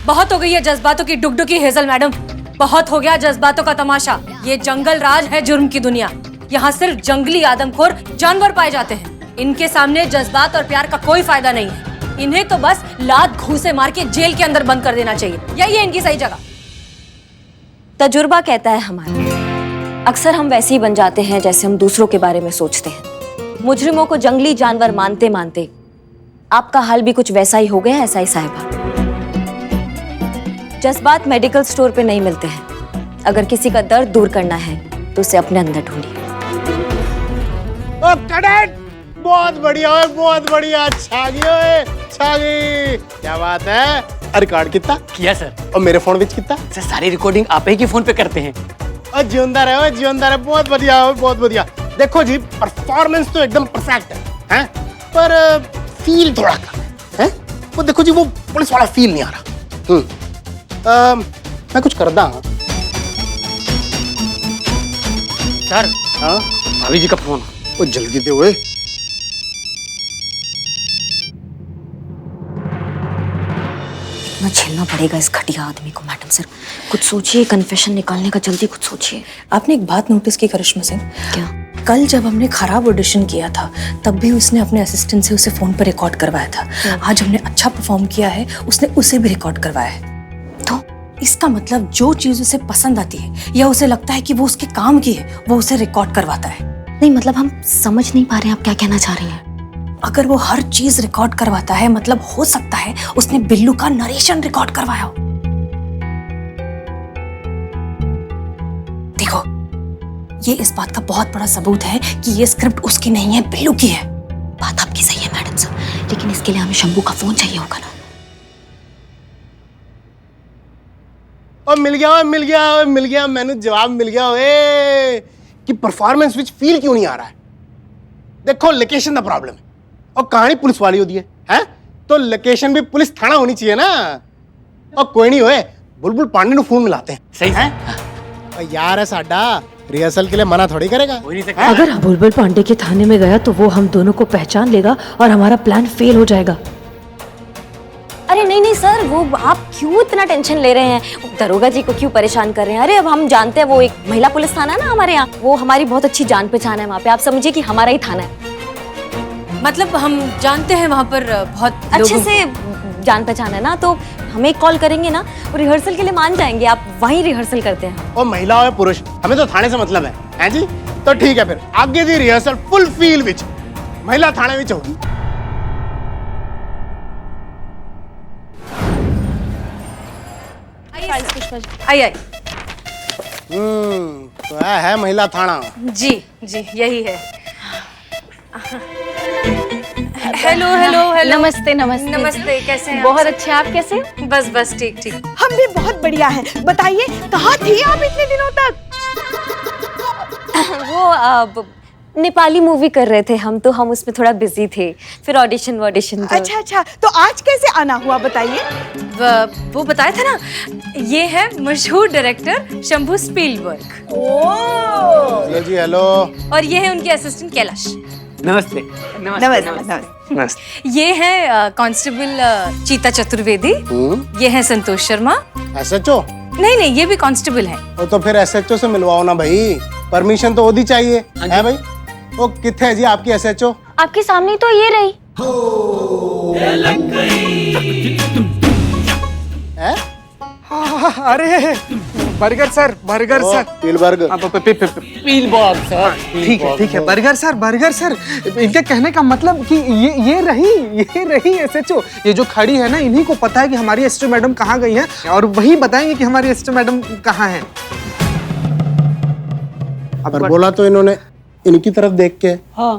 बहुत हो गई है जज्बातों की डुगडुगी हेजल मैडम, बहुत हो गया जज्बातों का तमाशा। ये जंगल राज है जुर्म की दुनिया। यहाँ सिर्फ जंगली आदमखोर जानवर पाए जाते हैं। इनके सामने जज्बात और प्यार का कोई फायदा नहीं है। इन्हें तो बस लात घूंसे मार के जेल के अंदर बंद कर देना चाहिए। यही है इनकी सही जगह। तजुर्बा कहता है हमारा, अक्सर हम वैसे ही बन जाते हैं जैसे हम दूसरों के बारे में सोचते हैं। मुजरिमों को जंगली जानवर मानते मानते आपका हाल भी कुछ वैसा ही हो गया है एसआई साहिबा। जज्बात मेडिकल स्टोर पे नहीं मिलते हैं। अगर किसी का दर्द दूर करना है तो उसे अपने अंदर ढूंढिए। कैडेट बहुत बढ़िया है, बहुत बढ़िया। छा गई। क्या बात है? रिकॉर्ड कितना किया सर? और मेरे फोन विच कितना? सर सारी रिकॉर्डिंग आप ही के फोन पे करते हैं। और जिंदा रहे। बहुत बढ़िया। देखो जी, परफॉर्मेंस तो एकदम परफेक्ट है, पर फील थोड़ा कम है। वो देखो जी, वो पुलिस वाला फील नहीं आ रहा। मैं कुछ करता हूँ सर। हाँ भाभी जी का फोन। वो जल्दी दे हुए। ना झेलना पड़ेगा इस घटिया आदमी को। मैडम सर कुछ सोचिए, कन्फेशन निकालने का जल्दी कुछ सोचिए। आपने एक बात नोटिस की करिश्मा सिंह? क्या? कल जब हमने खराब ऑडिशन किया था तब भी उसने अपने असिस्टेंट से उसे फोन पर रिकॉर्ड करवाया था। आज हमने अच्छा परफॉर्म किया है, उसने उसे भी रिकॉर्ड करवाया है। तो इसका मतलब जो चीज उसे पसंद आती है या उसे लगता है कि वो उसके काम की है, वो उसे रिकॉर्ड करवाता है। नहीं मतलब हम समझ नहीं पा रहे हैं आप क्या कहना चाह रही हैं। अगर वो हर चीज रिकॉर्ड करवाता है मतलब हो सकता है उसने बिल्लू का नरेशन रिकॉर्ड करवाया हो। देखो, ये इस बात का बहुत बड़ा सबूत है कि ये स्क्रिप्ट उसकी नहीं है, बिल्लू की है। बात आपकी सही है मैडम सर, लेकिन इसके लिए हमें शंभू का फोन चाहिए होगा ना। और मिल गया मैंने जवाब मिल गया ओए कि परफॉर्मेंस विच फील क्यों नहीं आ रहा है। देखो लोकेशन दा प्रॉब्लम है और कहानी पुलिस वाली होती है हैं? तो लोकेशन भी पुलिस थाना होनी चाहिए ना। और कोई नहीं होए बुलबुल पांडे नु फोन मिलाते हैं। सही है यार है साडा रिहर्सल के लिए मना थोड़ी करेगा। अगर बुलबुल पांडे के थाने में गया तो वो हम दोनों को पहचान लेगा और हमारा प्लान फेल हो जाएगा। अरे नहीं नहीं सर, वो आप क्यों इतना टेंशन ले रहे हैं? दरोगा जी को क्यों परेशान कर रहे हैं? अरे अब हम जानते हैं वो एक महिला पुलिस थाना है ना हमारे यहाँ, वो हमारी बहुत अच्छी जान पहचान है वहाँ पे। आप समझिए कि हमारा ही थाना है। मतलब हम जानते हैं वहाँ पर बहुत अच्छे से जान पहचान है ना, तो हमें एक कॉल करेंगे ना, वो रिहर्सल के लिए मान जाएंगे। आप वहीं रिहर्सल करते हैं। और महिला और पुरुष हमें तो थाने से मतलब है, हैं जी? तो ठीक है फिर आगे दी रिहर्सल फुल फील विच महिला थाने विच होगी। आइए। तो है महिला थाना। जी जी यही है। Hello hello hello. नमस्ते नमस्ते। नमस्ते, कैसे हैं? बहुत अच्छे, आप कैसे? बस बस ठीक ठीक। हम भी बहुत बढ़िया हैं। बताइए कहाँ थी आप इतने दिनों तक? वो नेपाली मूवी कर रहे थे हम, तो हम उसमें थोड़ा बिजी थे, फिर ऑडिशन वॉडिशन। अच्छा अच्छा, तो आज कैसे आना हुआ बताइए? वो बताया था ना, ये है मशहूर डायरेक्टर शंभू स्पीलबर्ग। हेलो जी हेलो। और ये है उनके असिस्टेंट कैलाश। नमस्ते नमस्ते। ये है कांस्टेबल चीता चतुर्वेदी। ये है संतोष शर्मा। एसएचओ? नहीं नहीं, ये भी कांस्टेबल है। तो फिर एसएचओ से मिलवाओ ना भाई, परमिशन तो होनी चाहिए है भाई। वो किथे है जी आपकी एसएचओ? आपके सामने तो ये रही। है? अरे burger sir, burger sir. Spielberg. Spielberg sir. ठीक है बर्गर सर। इनके कहने का मतलब कि ये रही एसएचओ। ये जो खड़ी है ना, इन्हीं को पता है कि हमारी एसएचओ मैडम कहाँ गई हैं और वही बताएंगे कि हमारी एसएचओ मैडम कहाँ हैं। पर बोला तो इन्होंने इनकी तरफ देख के। हाँ।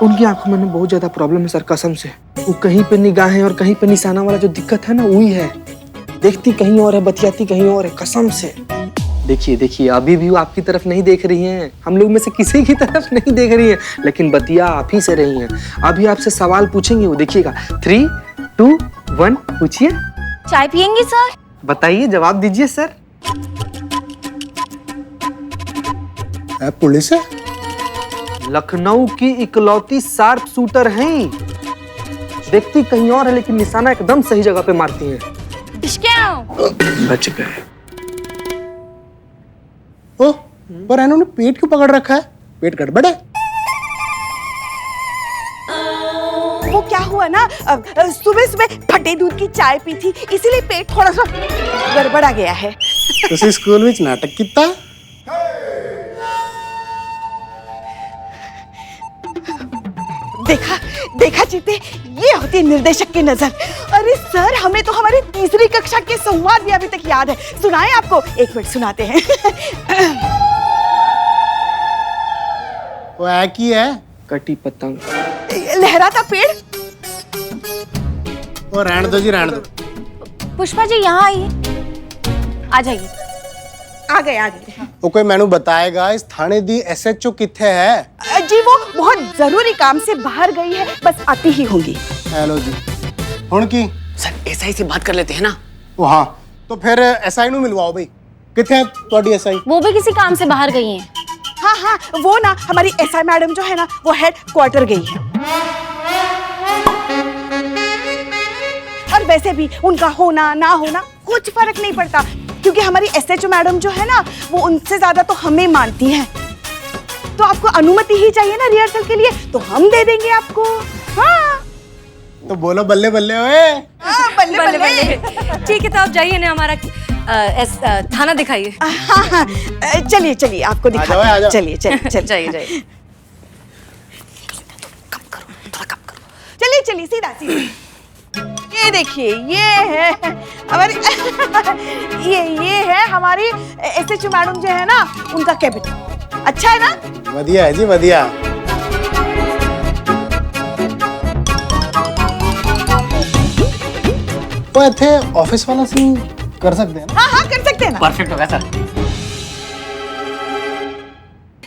उनकी आंखों में बहुत ज्यादा प्रॉब्लम है सर, कसम से। वो कहीं पे निगाहें और कहीं पे निशाना वाला जो दिक्कत है ना, वही है। देखती कहीं और है, बतियाती कहीं और है, कसम से। देखिए अभी भी वो आपकी तरफ नहीं देख रही हैं, हम लोग में से किसी की तरफ नहीं देख रही हैं, लेकिन बतिया आप ही से रही हैं। अभी आपसे सवाल पूछेंगे, वो देखिएगा। 3, 2, 1 पूछिए। चाय पियेंगे सर? बताइए, जवाब दीजिए सर। पुलिस है? लखनऊ की इकलौती शार्प शूटर हैं। देखती कहीं और है लेकिन निशाना एकदम सही जगह पे मारती हैं। बच गए। ओह, पर इन्होंने पेट क्यों पकड़ रखा है? पेट गड़बड़ है? वो क्या हुआ ना, सुबह फटे दूध की चाय पी थी, इसीलिए पेट थोड़ा सा गड़बड़ा गया है। तुसी स्कूल में नाटक कितना? देखा चीते, ये होती है निर्देशक की नजर। अरे सर, हमें तो हमारी तीसरी कक्षा के संवाद भी अभी तक याद है। सुनाए आपको? एक मिनट सुनाते हैं। वो है की है? कटी पतंग। लहराता पेड़। वो रहने दो जी, रहने दो। पुष्पा जी यहाँ आइए, आ जाइए। आ गए। वो कोई मैनू बताएगा इस थाने दी एसएचओ किथे है? जी वो बहुत जरूरी काम से बाहर गई है, बस आती ही होंगी। हेलो जी, हुण की? सर एसआई से बात कर लेते हैं ना। वो हाँ, तो फिर एसआई नु मिलवाओ भाई। किथे है तुम्हारी एसआई? वो भी किसी काम से बाहर गई हैं। हाँ, वो ना हमारी एसआई मैडम जो है ना, वो हेड क्वार्टर गई है। और वैसे भी उनका होना ना होना कुछ फर्क नहीं पड़ता, क्योंकि हमारी एसएचओ मैडम जो है ना, वो उनसे ज्यादा तो हमें मानती हैं। तो आपको अनुमति ही चाहिए ना रिहर्सल के लिए, तो हम दे देंगे आपको। हाँ। तो बोलो बल्ले बल्ले ओए। बल्ले बल्ले। ठीक है, तो आप जाइए ना, हमारा थाना दिखाइए। हाँ हाँ, चलिए चलिए, आपको आ दिखा, जाओ। चलिए चलिए चलिए जाइए जाइए। चलिए चलिए, सीधा सीधा। ये देखिए, ये है हमारी ये है हमारी SHO मैडम जो है ना, उनका कैबिन। अच्छा है ना? वधिया है जी, वधिया। तो इथे ऑफिस वाला सीन कर सकते हैं ना? हाँ हाँ, कर सकते हैं ना। परफेक्ट होगा सर।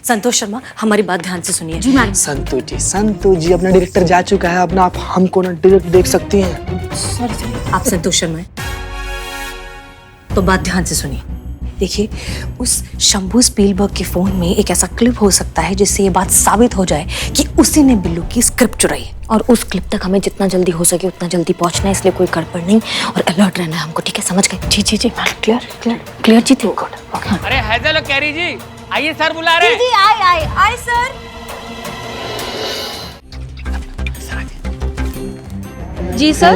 संतोष शर्मा, हमारी बात ध्यान से सुनिए। जी मैडम। संतोष जी अपना डायरेक्टर जा चुका है, अपना आप हमको ना डायरेक्ट देख सकती हैं। आप संतोष शर्मा हैं? तो बात ध्यान से सुनिए। देखिए, उस शंभू स्पीलबर्ग के फोन में एक ऐसा क्लिप हो सकता है जिससे ये बात साबित हो जाए कि उसी ने बिल्लू की स्क्रिप्ट चुराई है। और उस क्लिप तक हमें जितना जल्दी हो सके उतना जल्दी पहुंचना है, इसलिए कोई गड़बड़ नहीं और अलर्ट रहना है हमको। ठीक है, समझ गए? जी जी जी, क्लियर क्लियर क्लियर जी। Thank God. अरे हैजल और कैरी जी, आइए सर बुला रहे हैं। जी आए सर। जी सर।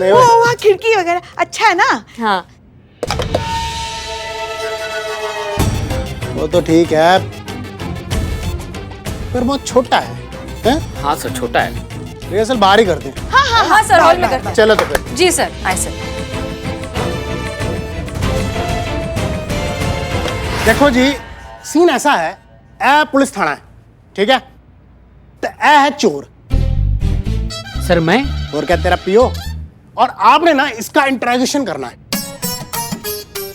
वो वहाँ खिड़की वगैरह अच्छा है ना? हाँ, वो तो ठीक है, पर बहुत छोटा है? हाँ सर, छोटा है। रिहर्सल बाहर ही करते हैं। हाँ हाँ हाँ सर, हॉल में करते हैं। चलो तो फिर। जी सर, आए सर। देखो जी, सीन ऐसा है, ए पुलिस थाना है, ठीक है? तो ए है चोर। सर मैं? और क्या तेरा पियो? और आपने ना इसका इंट्रोगेशन करना है।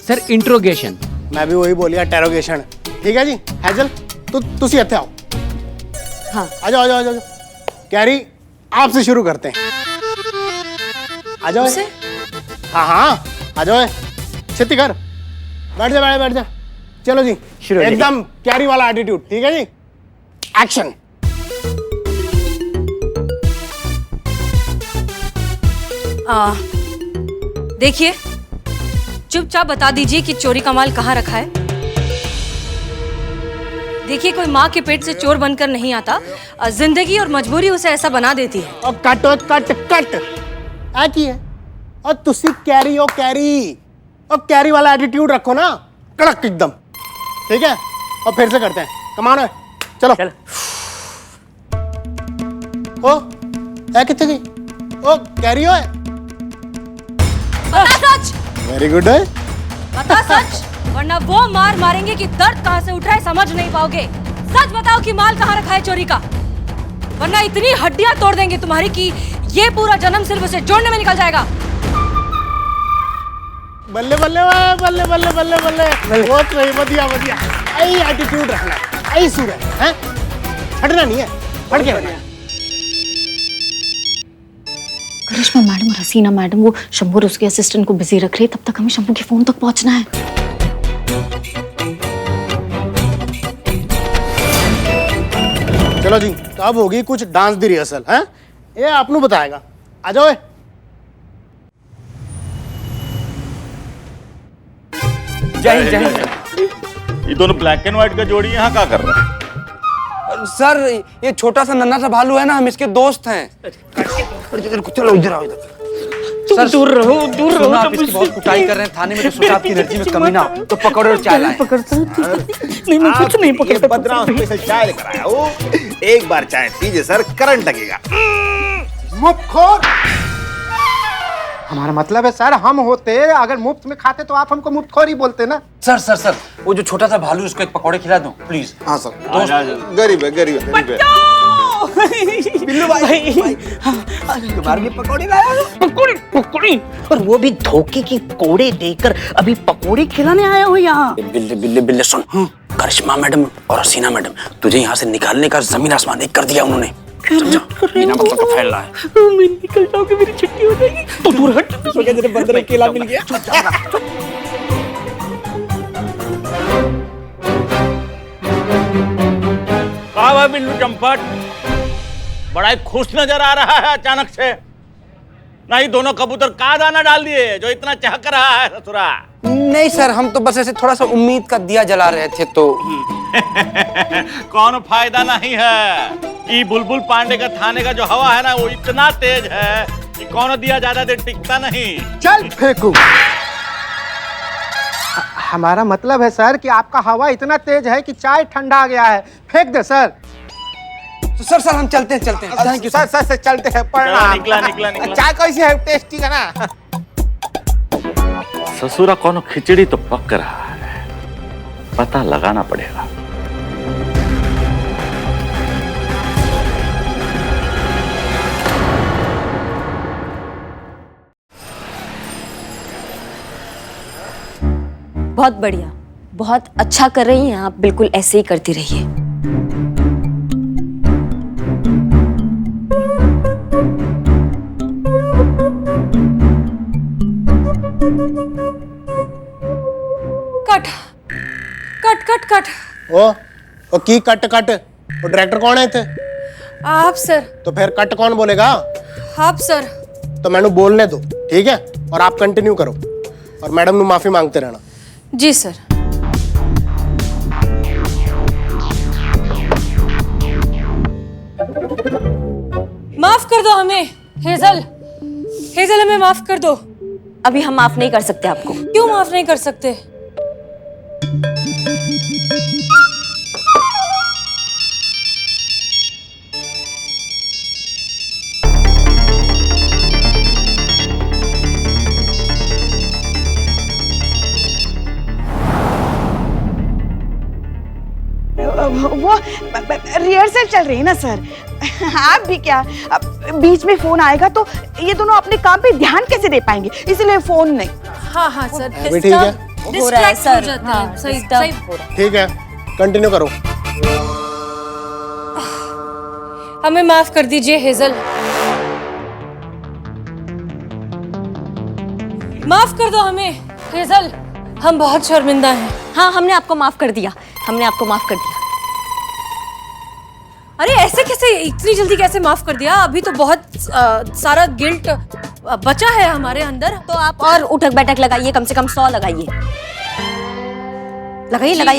Sir interrogation? मैं भी वही बोलिया, इंट्रोगेशन। ठीक है जी, हैजल तुसी इत्थे आओ। हाँ। आ जाओ आ जाओ आ जाओ। कैरी, आपसे शुरू करते हैं। आ जाओ। हाँ हाँ, आ जाओ, छेती कर। बैठ जा बैठ जा। चलो जी, शुरू। एकदम कैरी वाला एटीट्यूड, ठीक है जी? एक्शन। देखिए, चुपचाप बता दीजिए कि चोरी का माल कहाँ रखा है। देखिए, कोई माँ के पेट से चोर बनकर नहीं आता, जिंदगी और मजबूरी उसे ऐसा बना देती है। और कट आ की है। और तुसी कैरी हो कैरी, और कैरी वाला एटीट्यूड रखो ना, कड़क एकदम, ठीक है? और फिर से करते हैं, कमान है, चलो। ओ ए कितने गई? ओ कैरी हो है? बता सच। वेरी गुड है। बता सच, वरना वो मार मारेंगे कि दर्द कहाँ से उठ रहा है समझ नहीं पाओगे। सच बताओ कि माल कहाँ रखा है चोरी का, वरना इतनी हड्डियां तोड़ देंगे तुम्हारी कि ये पूरा जन्म सिर्फ उसे जोड़ने में निकल जाएगा। बल्ले बल्ले बल्ले बल्ले बल्ले बल्ले, बहुत सही, बढ़िया बढ़िया। आई एटीट्यूड रखना, आई सूर है, हटना नहीं है, हट के रहना है। करिश्मा मैडम और हसीना मैडम वो शंभू और उसके असिस्टेंट को बिजी रख रही है, तब तक हमें शंभू के फोन तक पहुंचना है। चलो जी, तो अब होगी कुछ डांस दी रिहर्सल, हैं? ये आपनु बताएगा। आ जाओ। जय जय। ये दोनों ब्लैक एंड व्हाइट का जोड़ी यहाँ क्या कर रहा है? सर ये छोटा सा नन्हा सा भालू है ना, हम इसके दोस्त हैं। चलो इधर आओ, इधर। सर दूर रहो, दूर रहो। आप इसकी बहुत कुटाई कर रहे हैं थाने में, तो सोचा आपकी एनर्जी में कमी ना हो, तो पकौड़े और चाय लाए। नहीं, मैं कुछ नहीं पकड़ता। बदनाम स्पेशल चाय लेकर आया हूँ। एक बार चाय पीजिए सर, करंट लगेगा। मुफ्तखोर। हमारा मतलब है सर, हम होते अगर मुफ्त में खाते तो आप हमको मुफ्तखोर ही बोलते ना। सर सर सर, वो जो छोटा सा भालू, उसको एक पकौड़े खिला दो प्लीज। हाँ सर। गरीब है, गरीब है, गरीब है। बिल्लू भाई, तुम्हारे लिए पकौड़े लाया हूँ। पकौड़े और वो भी धोखे की कोड़े देकर अभी पकोड़े खिलाने आए हो यहाँ। बिल्ले बिल्ले बिल्ले सुन, करिश्मा मैडम और हसीना मैडम, तुझे यहाँ से निकालने का जमीन आसमान एक कर दिया उन्होंने। समझा? बिना मतलब का फैल रहा है। मैं निकल जाऊंगी, मेरी छुट्टी हो जाएगी। तो दूर हट। सोचा तेरे बंदर अकेला मिल गया। कहा हुआ बिल्लू चंपट, बड़ा ही खुश नजर आ रहा है अचानक से। नहीं, दोनों कबूतर का दाना डाल दिए जो इतना चहक रहा है ससुरा? नहीं सर, हम तो बस ऐसे थोड़ा सा उम्मीद का दिया जला रहे थे तो। कौन फायदा नहीं है। ये बुलबुल पांडे का थाने का जो हवा है ना, वो इतना तेज है कि कौन दिया ज्यादा देर टिकता नहीं। चल फेंकू। हमारा मतलब है सर कि आपका हवा इतना तेज है कि चाय ठंडा गया है। फेंक दे सर। तो सर हम चलते हैं थैंक यू सर चलते हैं। चलो, निकला। चाय कैसी है? टेस्टी है ना? ससुरा कौन खिचड़ी तो पक रहा है, पता लगाना पड़ेगा। बहुत बढ़िया, बहुत अच्छा कर रही हैं आप, बिल्कुल ऐसे ही करती रहिए। कट। ओ की कट। वो डायरेक्टर कौन है थे? आप सर। तो फिर कट कौन बोलेगा? आप सर। तो मैंने बोलने दो, ठीक है? और आप कंटिन्यू करो और मैडम ने माफी मांगते रहना। जी सर। माफ कर दो हमें हेजल, हमें माफ कर दो। अभी हम माफ नहीं कर सकते आपको। क्यों माफ नहीं कर सकते? वो रिहर्सल चल रही है ना सर। आप भी क्या, बीच में फोन आएगा तो ये दोनों अपने काम पे ध्यान कैसे दे पाएंगे, इसलिए फोन नहीं। हाँ सर, अभी ठीक है? हो रहा है सर। हाँ, सही। ठीक है, कंटिन्यू करो। हमें माफ कर दीजिए हेजल, माफ कर दो हमें हेजल, हम बहुत शर्मिंदा हैं। हाँ, हमने आपको माफ कर दिया। अरे ऐसे कैसे, इतनी जल्दी कैसे माफ कर दिया? अभी तो बहुत सारा गिल्ट बचा है हमारे अंदर। तो आप और उठक बैठक लगाइए, कम से कम 100 लगाइए।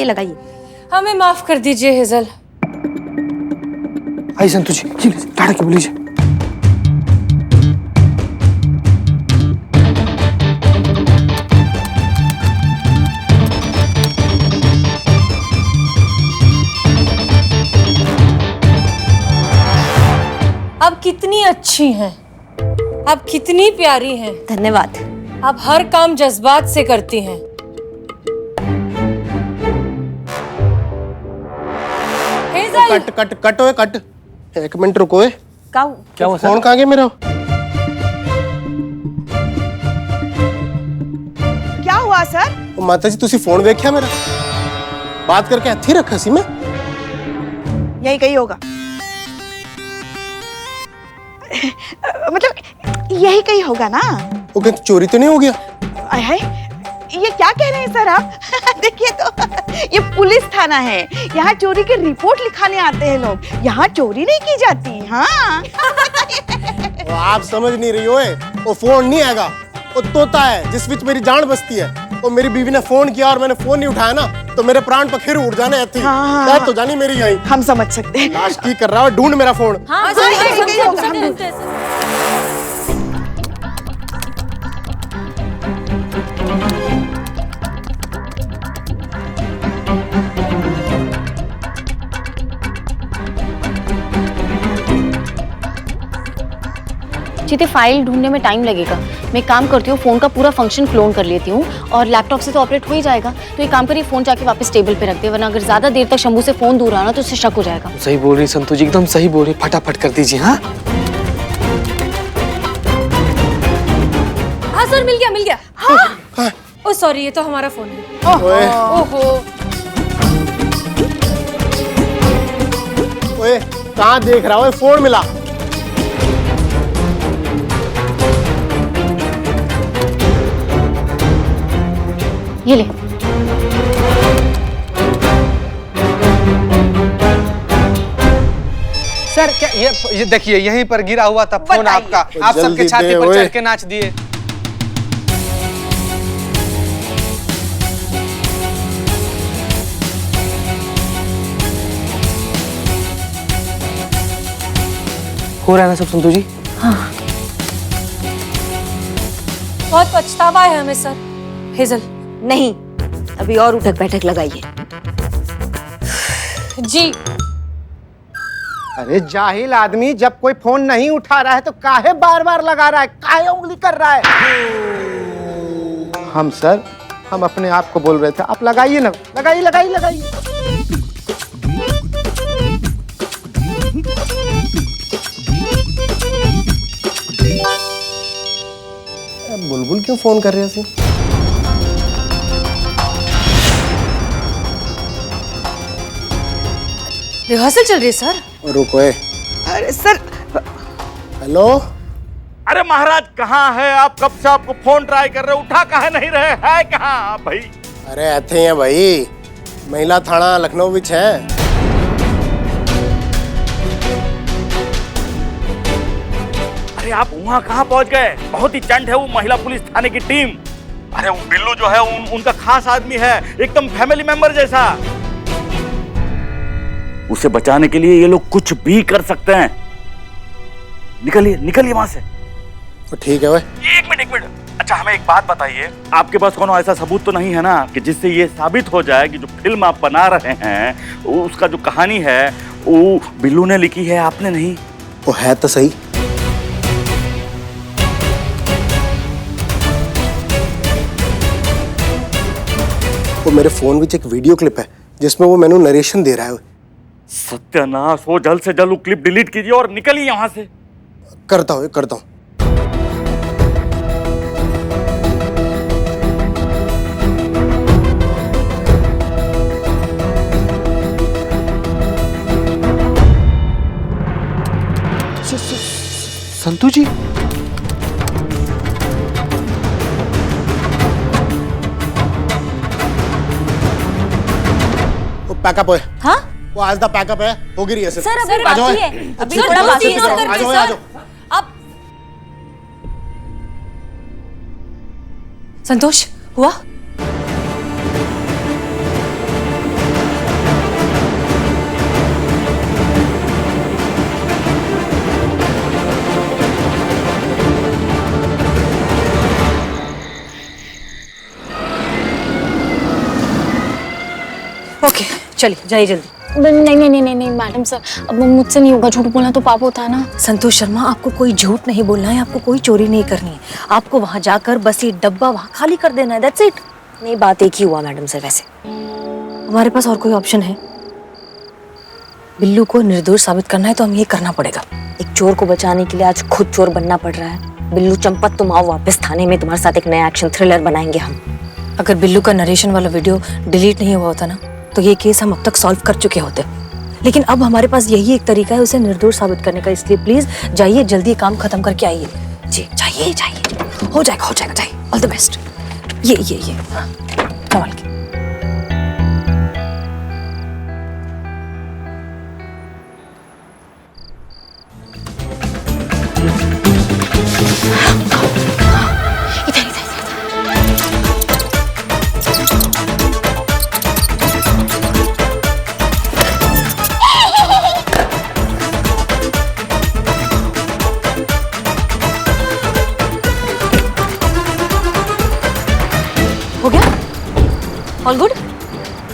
लगाइए। हमें माफ कर दीजिए हेजल। आई संतोषी, टाटा के बोलीजिए। आप कितनी अच्छी हैं, आप कितनी प्यारी हैं। धन्यवाद। आप हर काम जज्बात से करती हैं। हेजल। कट। एक मिनट रुको। क्या हुआ सर? फोन कहाँ गया मेरा? क्या हुआ सर? माता जी तुसी फोन देखा मेरा? बात करके हथी रखा सी मैं। यही कहीं होगा। मतलब यही कहीं होगा ना? वो कहते चोरी तो नहीं हो गया? आय हाय, ये क्या कह रहे हैं सर आप? देखिए तो ये पुलिस थाना है, यहाँ चोरी की रिपोर्ट लिखाने आते हैं लोग, यहाँ चोरी नहीं की जाती। हाँ। वो आप समझ नहीं रही हो, वो फोन नहीं आएगा, वो तोता है जिस विच मेरी जान बसती है। वो मेरी बीवी ने फोन किया और मैंने फोन नहीं उठाया ना, तो मेरे प्राण पखेर उड़ जाने थी। हाँ। तो जानी मेरी यही। हम समझ सकते हैं। लाश की कर रहा है, ढूंढ मेरा फोन। हाँ, यही होगा, हम ढूंढते हैं। चीते फाइल ढूंढने में टाइम लगेगा। मैं काम करती हूँ, फोन का पूरा फंक्शन क्लोन कर लेती हूँ और लैपटॉप से तो ऑपरेट हो ही जाएगा। तो एक काम करिए, फोन जाके वापस टेबल पे रख दे, वरना अगर ज्यादा देर तक शंभू से फोन दूर रहा ना तो उससे शक हो जाएगा। सही बोल रही संतोष जी, एकदम सही बोल रही, फटाफट कर दीजिए। हाँ हाँ सर, मिल गया मिल गया। हाँ। ओ सॉरी, ये तो हमारा फोन है। ओहो। ओए, कहाँ देख रहा हो? फोन मिला। ये ले। सर क्या ये देखिए, यहीं पर गिरा हुआ था फोन आपका। आप सबके छाती पर चढ़ के नाच दिए। हो रहा है ना सब संतू जी? हाँ। बहुत पछतावा है हमें सर। हेजल नहीं, अभी और उठक बैठक लगाइए। जी। अरे जाहिल आदमी, जब कोई फोन नहीं उठा रहा है तो काहे बार बार लगा रहा है, काहे उंगली कर रहा है? हम सर, हम अपने आप को बोल रहे थे, आप लगाइए ना, लगाइए लगाइए लगाइए। बुलबुल क्यों फोन कर रहे हैं? रिहर्सल चल रही है सर। रुको। अरे सर। हेलो। अरे महाराज कहाँ है आप? कब से आपको फोन ट्राई कर रहे हो, उठा काहे नहीं रहे? है कहाँ आप भाई? अरे ऐसे ही है भाई, महिला थाना लखनऊ विच है। अरे आप वहाँ कहाँ पहुँच गए? बहुत ही चंट है वो महिला पुलिस थाने की टीम। अरे वो बिल्लू जो है उनका खास आदमी है, एकदम फैमिली मेंबर जैसा। उसे बचाने के लिए ये लोग कुछ भी कर सकते हैं। निकलिए निकलिए वहां से। तो ठीक है भाई। एक मिनट। अच्छा हमें एक बात बताइए, आपके पास कोनो ऐसा सबूत तो नहीं है ना कि जिससे ये साबित हो जाए कि जो फिल्म आप बना रहे हैं उसका जो कहानी है वो बिल्लू ने लिखी है, आपने नहीं? वो है तो सही। वो मेरे फोन विच एक वीडियो क्लिप है जिसमें वो मैंने नरेशन दे रहा है। सत्यानाश, वो जल्द से जल्द वो क्लिप डिलीट कीजिए और निकलिए यहाँ से। करता हूँ। संतू जी, वो पैकअप है। हाँ? वो आज दा पैकअप है, होगी रही है सर अभी बाकी है, अभी थोड़ा बाकी है सर। आ जाओ। आप संतोष हुआ? ओके चलिए जाइए जल्दी। नहीं मैडम सर, अब मुझसे नहीं होगा, झूठ बोलना तो पाप होता है ना। संतोष शर्मा, आपको कोई झूठ नहीं बोलना है, आपको कोई चोरी नहीं करनी है। आपको वहां जाकर बस ये डब्बा वहां खाली कर देना है, दैट्स इट। नहीं, बात एक ही हुआ मैडम सर। वैसे हमारे पास और कोई ऑप्शन है? बिल्लू को निर्दोष साबित करना है तो हमें ये करना पड़ेगा। एक चोर को बचाने के लिए आज खुद चोर बनना पड़ रहा है। बिल्लू चंपत, तुम आओ वापस थाने में, तुम्हारे साथ एक नया एक्शन थ्रिलर बनाएंगे हम। अगर बिल्लू का नरेशन वाला वीडियो डिलीट नहीं हुआ होता ना तो ये केस हम अब तक सॉल्व कर चुके होते। लेकिन अब हमारे पास यही एक तरीका है उसे निर्दोष साबित करने का, इसलिए प्लीज जाइए, जल्दी काम खत्म करके आइए। जी जाइए जाइए, हो जाएगा जाइए। All the best. ये हाँ, संभाल के। हो गया? All good?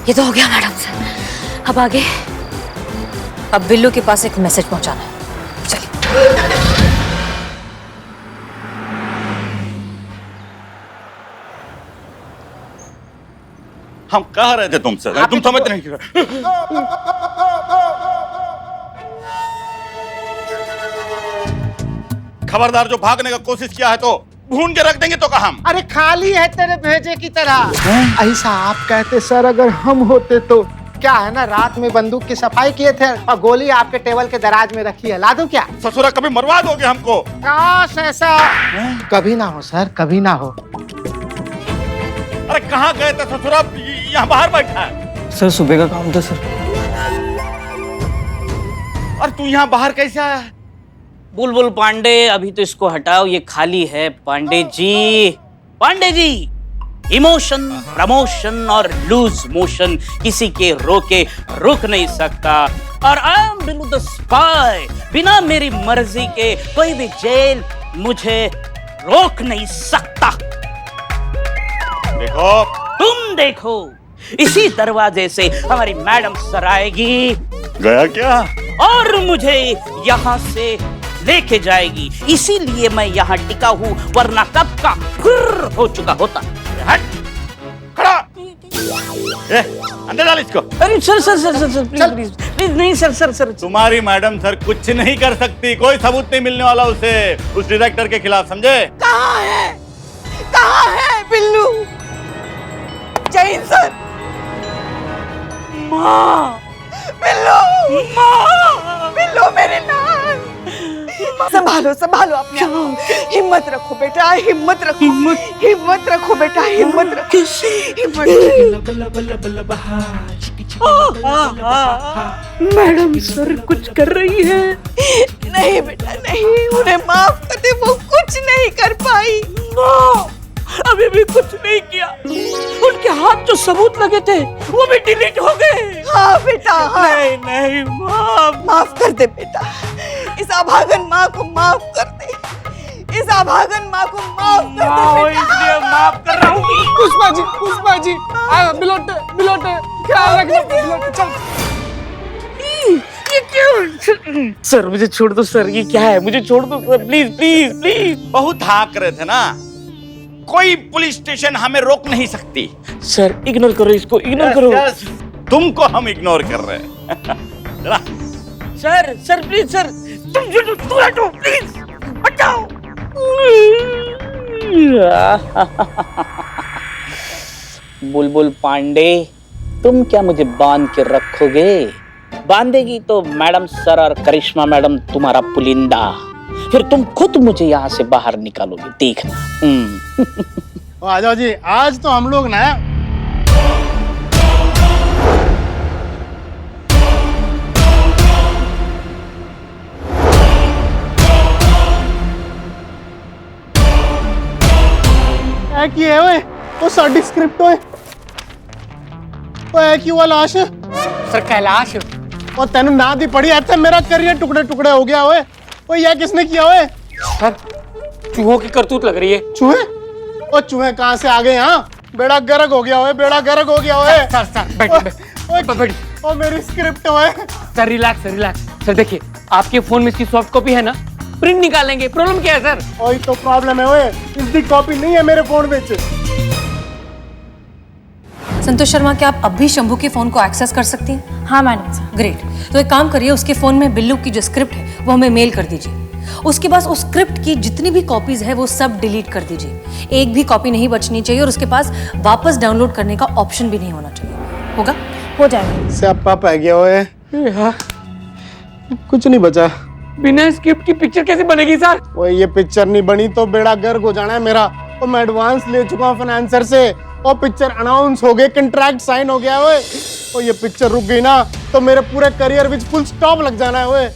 ये तो हो गया मैडम सर। अब आगे? अब बिल्लू के पास एक मैसेज पहुंचाना है। चलिए। हम कह रहे थे तुमसे, तुम समझ नहीं। खबरदार, जो भागने का कोशिश किया है तो भून के रख देंगे तो कहा हम। अरे खाली है तेरे भेजे की तरह। ऐसा आप कहते सर, अगर हम होते तो क्या है ना, रात में बंदूक की सफाई किए थे और गोली आपके टेबल के दराज में रखी है, ला दूं क्या? ससुरा कभी मरवा दोगे हमको? काश ऐसा कभी ना हो सर, कभी ना हो। अरे कहाँ गए थे ससुरा? यहाँ बाहर बैठा है। सर सुबह का काम था सर। और तू यहाँ बाहर कैसे आया? बुलबुल पांडे, अभी तो इसको हटाओ, ये खाली है। पांडे जी, पांडे जी, इमोशन, प्रमोशन और लूज मोशन किसी के रोके रुक नहीं सकता। और I am Billu the spy, बिना मेरी मर्जी के कोई भी जेल मुझे रोक नहीं सकता। देखो, तुम देखो, इसी दरवाजे से हमारी मैडम सर आएगी। गया क्या? और मुझे यहाँ से लेके जाएगी, इसीलिए मैं यहाँ टिका हूँ, वरना कब का फुर्र हो चुका होता। हट, खड़ा। ए, अंदर डाल इसको। अरे sir sir sir sir sir please please नहीं सर सर सर। तुम्हारी मैडम सर कुछ नहीं कर सकती, कोई सबूत नहीं मिलने वाला उसे उस डायरेक्टर के खिलाफ, समझे? कहाँ है? कहाँ है बिल्लू? जय सर। माँ, बिल्लू, माँ, बिल्लू मेरे नाम। संभालो संभालो अपने आप को। हिम्मत रखो बेटा, हिम्मत रखो, हिम्मत रखो बेटा, हिम्मत रखो, हिम्मत। मैडम सर कुछ कर रही है? नहीं बेटा नहीं, उन्हें माफ कर दे, वो कुछ नहीं कर पाई। अभी भी कुछ नहीं किया। उनके हाथ जो सबूत लगे थे वो भी डिलीट हो गए। हाँ बेटा, हाँ। नहीं नहीं, माफ कर दे बेटा, इस अभागन माँ को माफ कर दे, इस अभागन माँ को माफ कर दे बेटा। इसलिए माफ कर रहा हूँ। पुष्पा जी, बिलोटे, ख्याल रखना, बिलोटे, चल। ये क्यों? सर मुझे छोड़ दो सर, ये क्या है? मुझे छोड़ दो सर, प्लीज प्लीज प्लीज। बहुत हाँक रहे थे ना, कोई पुलिस स्टेशन हमें रोक नहीं सकती। सर इग्नोर करो इसको, इग्नोर करो। तुमको हम इग्नोर कर रहे हैं। सर सर प्लीज सर, तुम हटो प्लीज, हटाओ। बुलबुल पांडे, तुम क्या मुझे बांध के रखोगे? बांधेगी तो मैडम सर और करिश्मा मैडम तुम्हारा पुलिंदा, फिर तुम खुद मुझे यहाँ से बाहर निकालोगे, देखना। आ जाओ जी, आज तो हम लोग ना क्या किए ओए? वो साडी स्क्रिप्ट ओए, वो है कि वो लाश सर कैलाश, और तेन ना दी पड़ी ऐसे मेरा करियर टुकड़े टुकड़े हो गया ओए। वो ये किसने किया ओए? सर चूहों की करतूत लग रही है। चूहे? ओ चूहे कहाँ से आ गए यहाँ? बेड़ा गर्क हो गया ओए, बेड़ा गर्क हो गया ओए। सर बैठिए। ओ मेरी स्क्रिप्ट ओए। Sir relax relax. सर देखिए, आपके फोन में इसकी सॉफ्ट कॉपी है ना, प्रिंट निकालेंगे। प्रॉब्लम क्या है सर? वही तो प्रॉब्लम है ओए, इसकी कॉपी नहीं है मेरे फोन में। संतोष शर्मा, क्या आप अब भी शंभू के फोन को एक्सेस कर सकती हैं? हाँ मैडम। ग्रेट। तो एक काम करिए, उसके फोन में बिल्लू की जो स्क्रिप्ट है वो हमें मेल कर दीजिए। उसके पास उस स्क्रिप्ट की जितनी भी कॉपीज है वो सब डिलीट कर दीजिए, एक भी कॉपी नहीं बचनी चाहिए, और उसके पास वापस डाउनलोड करने का ऑप्शन भी नहीं होना चाहिए। होगा? हो जाएगा। स्यापा पै गया ओए। कुछ नहीं बचा। बिना स्क्रिप्ट की पिक्चर कैसे बनेगी सर? वो ये पिक्चर नहीं बनी तो बेड़ा गर्क हो जाना है मेरा। और मैं एडवांस ले चुका हूँ फाइनेंसर से, और पिक्चर अनाउंस हो गए, कंट्रैक्ट साइन हो गया ओए। और ये पिक्चर रुक गई ना तो मेरे पूरे करियर विच फुल स्टॉप लग जाना है ओए।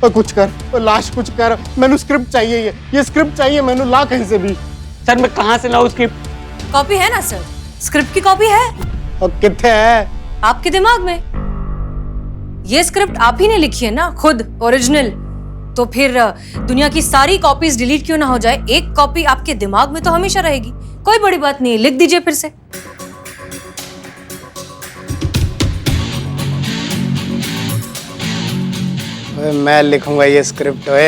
और कुछ कर, और लाश कुछ कर, मैंने स्क्रिप्ट चाहिए, ये स्क्रिप्ट चाहिए मैंने, ला कहीं से भी। सर मैं कहाँ से लाऊं स्क्रिप्ट? कॉपी है ना सर, स्क्रिप्ट की कॉपी है। और कितने है? आपके दिमाग में। ये स्क्रिप्ट आप ही ने लिखी है ना खुद, ओरिजिनल। तो फिर दुनिया की सारी कॉपीज डिलीट क्यों ना हो जाए, एक कॉपी आपके दिमाग में तो हमेशा रहेगी। कोई बड़ी बात नहीं, लिख दीजिए फिर से। मैं लिखूंगा ये स्क्रिप्ट ओए।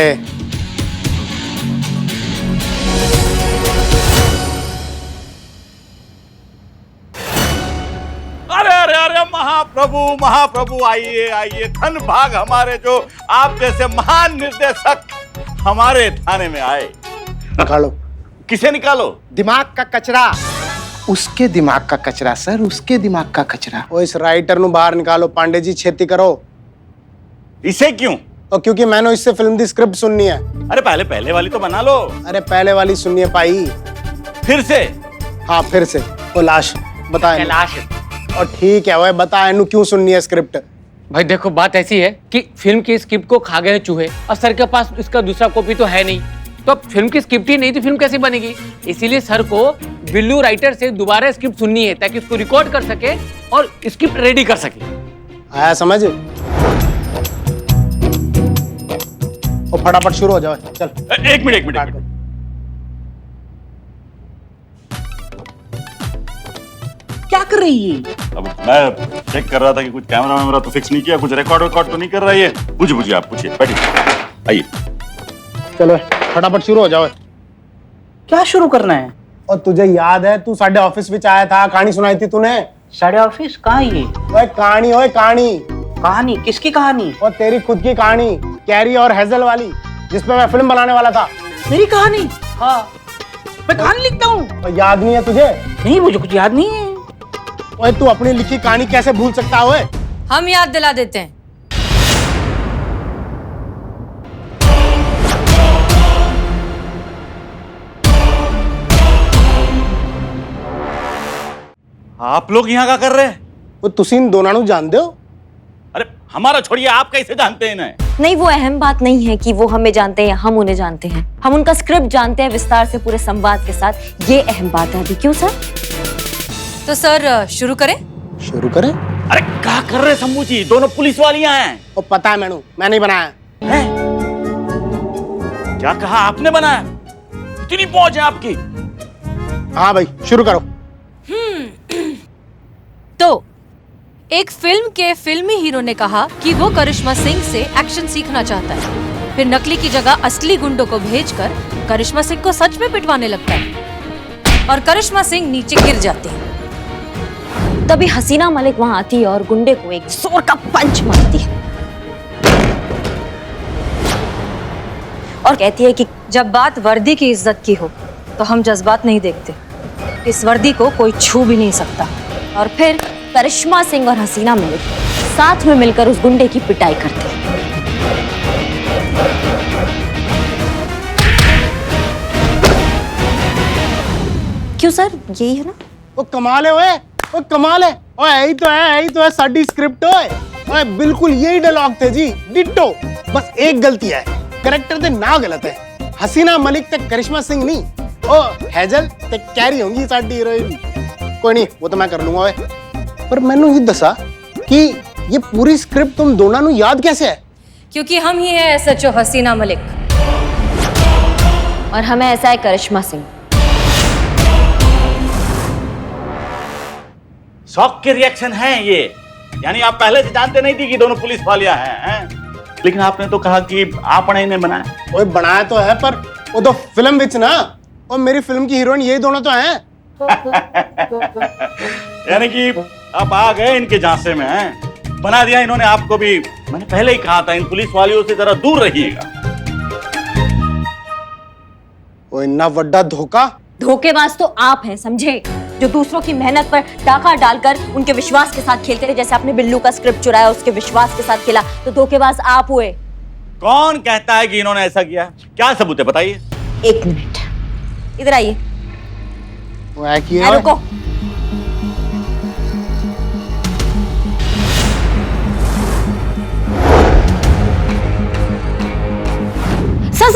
अरे अरे अरे महाप्रभु महाप्रभु, आइए आइए, धन भाग हमारे जो आप जैसे महान निर्देशक हमारे थाने में आए। निकालो किसे निकालो? दिमाग का कचरा। उसके दिमाग का कचरा सर, उसके दिमाग का कचरा। ओ इस राइटर नु बाहर निकालो। पांडे जी छेती करो। इसे क्यों? और क्योंकि मैंने इससे फिल्म दी स्क्रिप्ट सुननी है। अरे पहले वाली तो बना लो। अरे पहले वाली सुननी है पाई। फिर से? हाँ फिर से। वो लाश बताए। लाश। और ठीक है, वो बता इन्हू क्यों सुननी है स्क्रिप्ट। भाई देखो बात ऐसी है कि फिल्म की स्क्रिप्ट को खा गए चूहे और सर के पास इसका दूसरा कॉपी तो है नहीं, तो अब फिल्म की स्क्रिप्ट ही नहीं तो फिल्म कैसे बनेगी? इसीलिए सर को बिल्लू राइटर से दोबारा स्क्रिप्ट सुननी है ताकि उसको रिकॉर्ड कर सके और स्क्रिप्ट रेडी कर सके। आया समझ? और फटाफट शुरू हो जाओ। चल एक मिनट। क्या कर रही है? अब मैं चेक कर रहा था कि कुछ कैमरा वैमरा तो फिक्स नहीं किया, कुछ रिकॉर्ड तो नहीं कर रहा है ये। पूछिए आप पूछिए, बैठिए, आइए। चलो फटाफट शुरू हो जाओ। क्या शुरू करना है? और तुझे याद है तू साढ़े ऑफिस में आया था, कहानी सुनाई थी तूने। साढ़े ऑफिस कहाँ ये? ओए कहानी, ओए कहानी। कहानी? किसकी कहानी? और तेरी खुद की कहानी, कैरी और हेजल वाली, जिसपे मैं फिल्म बनाने वाला था। मेरी कहानी? हाँ, मैं कहानी लिखता हूँ। और याद नहीं है तुझे? नहीं, मुझे कुछ याद नहीं है। ओए तू अपनी लिखी कहानी कैसे भूल सकता है? ओए हम याद दिला देते हैं। आप लोग यहाँ क्या कर रहे हैं? वो तुसी इन दोनों को जानते हो? अरे हमारा छोड़िए, आप कैसे जानते हैं इन्हें? नहीं, वो अहम बात नहीं है कि वो हमें जानते हैं या हम उन्हें जानते हैं। हम उनका स्क्रिप्ट जानते हैं विस्तार से पूरे संवाद के साथ। ये अहम बात है अभी। क्यों सर? तो सर शुरू करें? शुरू करें? अरे क्या कर रहे शंभू जी? दोनों पुलिस वालियां हैं। वो पता है मैनू, मैं नहीं बनाया है। क्या कहा आपने बनाया? इतनी पहुंच है आपकी? हाँ भाई शुरू करो। तो एक फिल्म के फिल्मी हीरो ने कहा कि वो करिश्मा सिंह से एक्शन सीखना चाहता है। फिर नकली की जगह असली गुंडों को भेजकर करिश्मा सिंह को सच में पिटवाने लगता है और करिश्मा सिंह नीचे गिर जाते हैं। तभी हसीना मलिक वहां आती है और गुंडे को एक जोर का पंच मारती है और कहती है कि जब बात वर्दी की इज्जत की हो तो हम जज्बात नहीं देखते, इस वर्दी को कोई छू भी नहीं सकता। और फिर करिश्मा सिंह और हसीना मलिक साथ में मिलकर उस गुंडे की पिटाई करते हैं। क्यों सर, यही है ना? वो कमाल है। ओए कमाल है। ओए यही तो है साडी स्क्रिप्ट। ओए बिल्कुल यही डायलॉग थे जी, डिट्टो। बस एक गलती है, कैरेक्टर दे ना गलत है। हसीना मलिक ते करिश्मा सिंह नहीं, ओ हेजल ते कैरी होंगी साडी हीरोइन। कोई नहीं, वो तो मैं कर लूंगा। ओए पर मैनू ये दसा कि ये पूरी स्क्रिप्ट तुम दोनों नु याद कैसे है? क्योंकि हम ही है SHO हसीना मलिक और हमें ऐसा है करिश्मा सिंह। शॉक के रिएक्शन है ये, यानी आप पहले से जानते नहीं थी कि दोनों पुलिस वालियां हैं? लेकिन आपने तो कहा कि आपने इन्हें बनाया। ओए बनाया तो है, पर वो तो फिल्म विच ना, और मेरी फिल्म की हीरोइन यही दोनों तो हैं। यानी कि आप आ गए इनके झांसे में हैं। बना दिया इन्होंने आपको भी। मैंने पहले ही कहा था इन पुलिस वालियों से जरा दूर रहिएगा। वो इतना बड़ा धोखा। धोखेबाज तो आप हैं, समझे? जो दूसरों की मेहनत पर डाका डालकर उनके विश्वास के साथ खेलते रहे। जैसे आपने बिल्लू का स्क्रिप्ट चुराया, उसके विश्वास के साथ खेला, तो धोखेबाज आप हुए। कौन कहता है कि इन्होंने ऐसा किया? क्या सबूत है बताइए। एक मिनट, इधर आइए। रुको।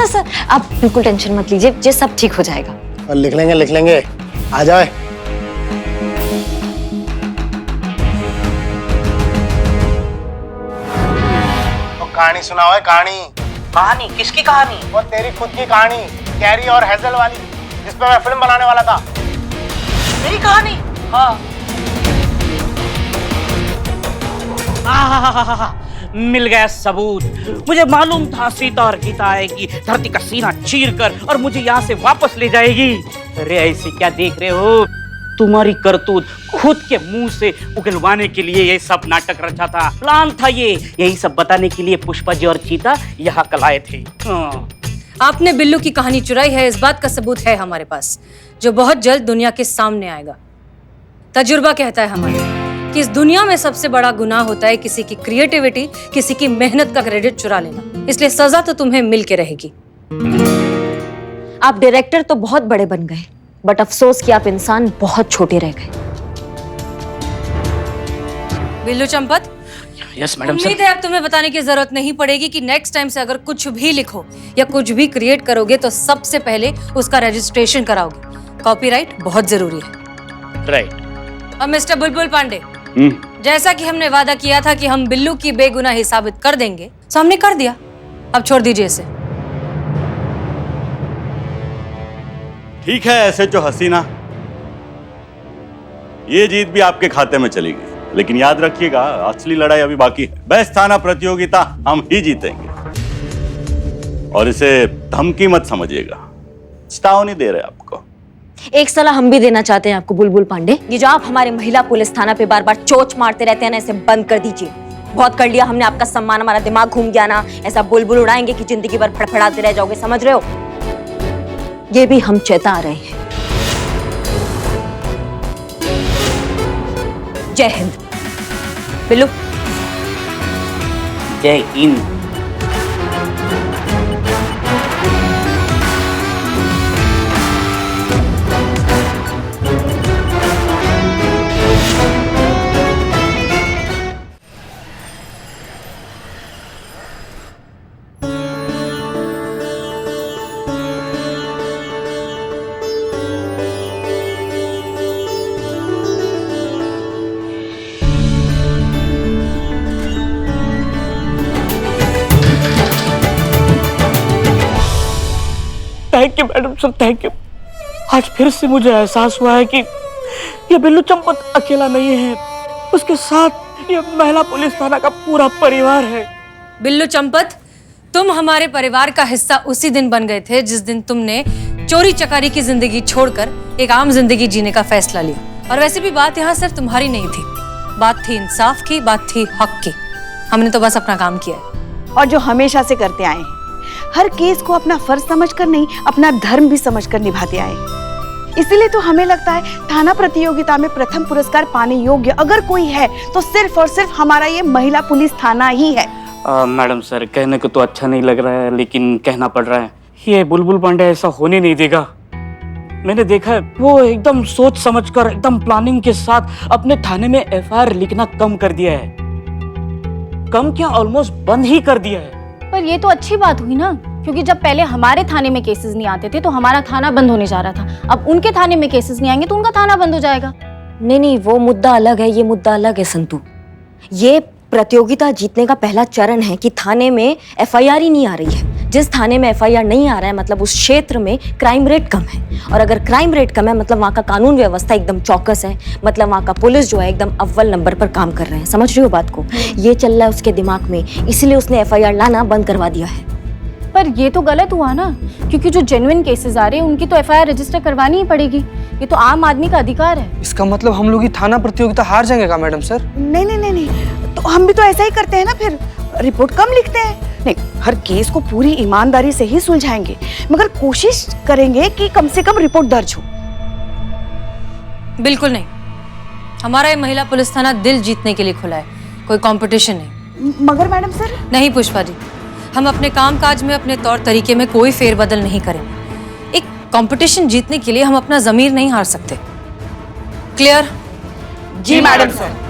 सर आप बिल्कुल टेंशन मत लीजिए, ये सब ठीक हो जाएगा। और लिख लेंगे। आ जाओ। कहानी सुनाओ है। कहानी? किसकी कहानी? और तेरी खुद की कहानी, कैरी और हेजल वाली, जिसपे मैं फिल्म बनाने वाला था। मेरी कहानी? हाँ। मिल गया सबूत। मुझे मालूम था सीता और गीता आएगी, धरती का सीना चीर कर और मुझे यहाँ से वापस ले जाएगी। अरे ऐसे क्या देख रहे हो? तुम्हारी करतूत खुद के मुंह से उगलवाने के लिए ये सब नाटक रचा था। प्लान था ये। यही सब बताने के लिए पुष्पा जी और चीता यहाँ कल आए थे। आपने बिल्लू की कहानी चुराई है, इस बात का सबूत है हमारे पास, जो बहुत जल्द दुनिया के सामने आएगा। तजुर्बा कहता है हमारा कि इस दुनिया में सबसे बड़ा गुनाह होता है किसी की क्रिएटिविटी, किसी की मेहनत का क्रेडिट चुरा लेना। इसलिए सजा तो तुम्हें मिल के रहेगी। आप डायरेक्टर तो बहुत बड़े बन गए, बट अफसोस कि आप इंसान बहुत छोटे रह गए। Billu Champat, yes madam sir. उम्मीद है अब तुम्हें बताने की जरूरत नहीं पड़ेगी कि नेक्स्ट टाइम से अगर कुछ भी लिखो या कुछ भी क्रिएट करोगे तो सबसे पहले उसका रजिस्ट्रेशन कराओगे। कॉपीराइट बहुत जरूरी है। राइट। अब मिस्टर बुलबुल पांडे, जैसा कि हमने वादा किया था कि हम बिल्लू की बेगुनाही साबित कर देंगे, तो हमने कर दिया। अब छोड़ दीजिए इसे। ठीक है ऐसे जो हसीना, ये जीत भी आपके खाते में चली गई, लेकिन याद रखिएगा असली लड़ाई अभी बाकी है। बेस्ट थाना प्रतियोगिता हम ही जीतेंगे, और इसे धमकी मत समझिएगा, चेतावनी दे रहे आपको। एक सलाह हम भी देना चाहते हैं आपको बुलबुल पांडे, ये जो आप हमारे महिला पुलिस थाना पे बार बार चोच मारते रहते हैं ना, इसे बंद कर दीजिए। बहुत कर लिया हमने आपका सम्मान, हमारा दिमाग घूम गया ना। ऐसा बुलबुल उड़ाएंगे कि जिंदगी भर फड़फड़ाते रह जाओगे, समझ रहे हो? ये भी हम चेता रहे हैं। जय हिंद। बिल्लू, जय Hind. Thank you madam sir, thank you. आज फिर से मुझे एहसास हुआ है कि ये बिल्लू चंपत अकेला नहीं है, उसके साथ ये महिला पुलिस थाना का पूरा परिवार है। बिल्लू चंपत, तुम हमारे परिवार का हिस्सा उसी दिन बन गए थे जिस दिन तुमने चोरी चकारी की जिंदगी छोड़कर एक आम जिंदगी जीने का फैसला लिया। और वैसे भी बात यहाँ सिर्फ तुम्हारी नहीं थी, बात थी इंसाफ की, बात थी हक की। हमने तो बस अपना काम किया है, और जो हमेशा से करते आए हैं। हर केस को अपना फर्ज समझकर नहीं, अपना धर्म भी समझकर निभाते आए। इसीलिए तो हमें लगता है थाना प्रतियोगिता में प्रथम पुरस्कार पाने योग्य अगर कोई है तो सिर्फ और सिर्फ हमारा ये महिला पुलिस थाना ही है। मैडम सर, कहने को तो अच्छा नहीं लग रहा है, लेकिन कहना पड़ रहा है। ये बुलबुल पांडे ऐसा होने नहीं देगा। मैंने देखा है वो एकदम सोच समझकर, एकदम प्लानिंग के साथ अपने थाने में एफआईआर लिखना कम कर दिया है। कम क्या, ऑलमोस्ट बंद ही कर दिया है। पर ये तो अच्छी बात हुई ना, क्योंकि जब पहले हमारे थाने में केसेस नहीं आते थे तो हमारा थाना बंद होने जा रहा था। अब उनके थाने में केसेस नहीं आएंगे तो उनका थाना बंद हो जाएगा। नहीं, वो मुद्दा अलग है, ये मुद्दा अलग है संतू। ये प्रतियोगिता जीतने का पहला चरण है कि थाने में एफआईआर ही नहीं आ रही है। जिस थाने में एफआईआर नहीं आ रहा है मतलब उस क्षेत्र में क्राइम रेट कम है, और अगर क्राइम रेट कम है मतलब वहाँ का कानून व्यवस्था एकदम चौकस है, मतलब वहाँ का पुलिस जो है एकदम अव्वल नंबर पर काम कर रहे हैं। समझ रही हो बात को? ये चल रहा है उसके दिमाग में, इसलिए उसने एफआईआर लाना बंद करवा दिया है। पर ये तो गलत हुआ ना, क्योंकि जो जेन्युइन केसेस आ रहे हैं उनकी तो एफआईआर रजिस्टर करवानी ही पड़ेगी। ये तो आम आदमी का अधिकार है। इसका मतलब हम लोग ही थाना प्रतियोगिता हार जाएंगे क्या मैडम सर? नहीं नहीं नहीं नहीं, तो हम भी तो ऐसा ही करते हैं ना, फिर रिपोर्ट कम लिखते हैं। नहीं, हर केस को पूरी ईमानदारी से ही सुलझाएंगे, मगर कोशिश करेंगे कि कम से कम रिपोर्ट दर्ज हो। बिल्कुल नहीं, हमारा ये महिला पुलिस थाना दिल जीतने के लिए खुला है, कोई कंपटीशन नहीं। मगर मैडम सर। नहीं पुष्पा जी, हम अपने कामकाज में, अपने तौर तरीके में कोई फेरबदल नहीं करेंगे। एक कंपटीशन जीतने के लिए हम अपना जमीर नहीं हार सकते। क्लियर? जी मैडम सर।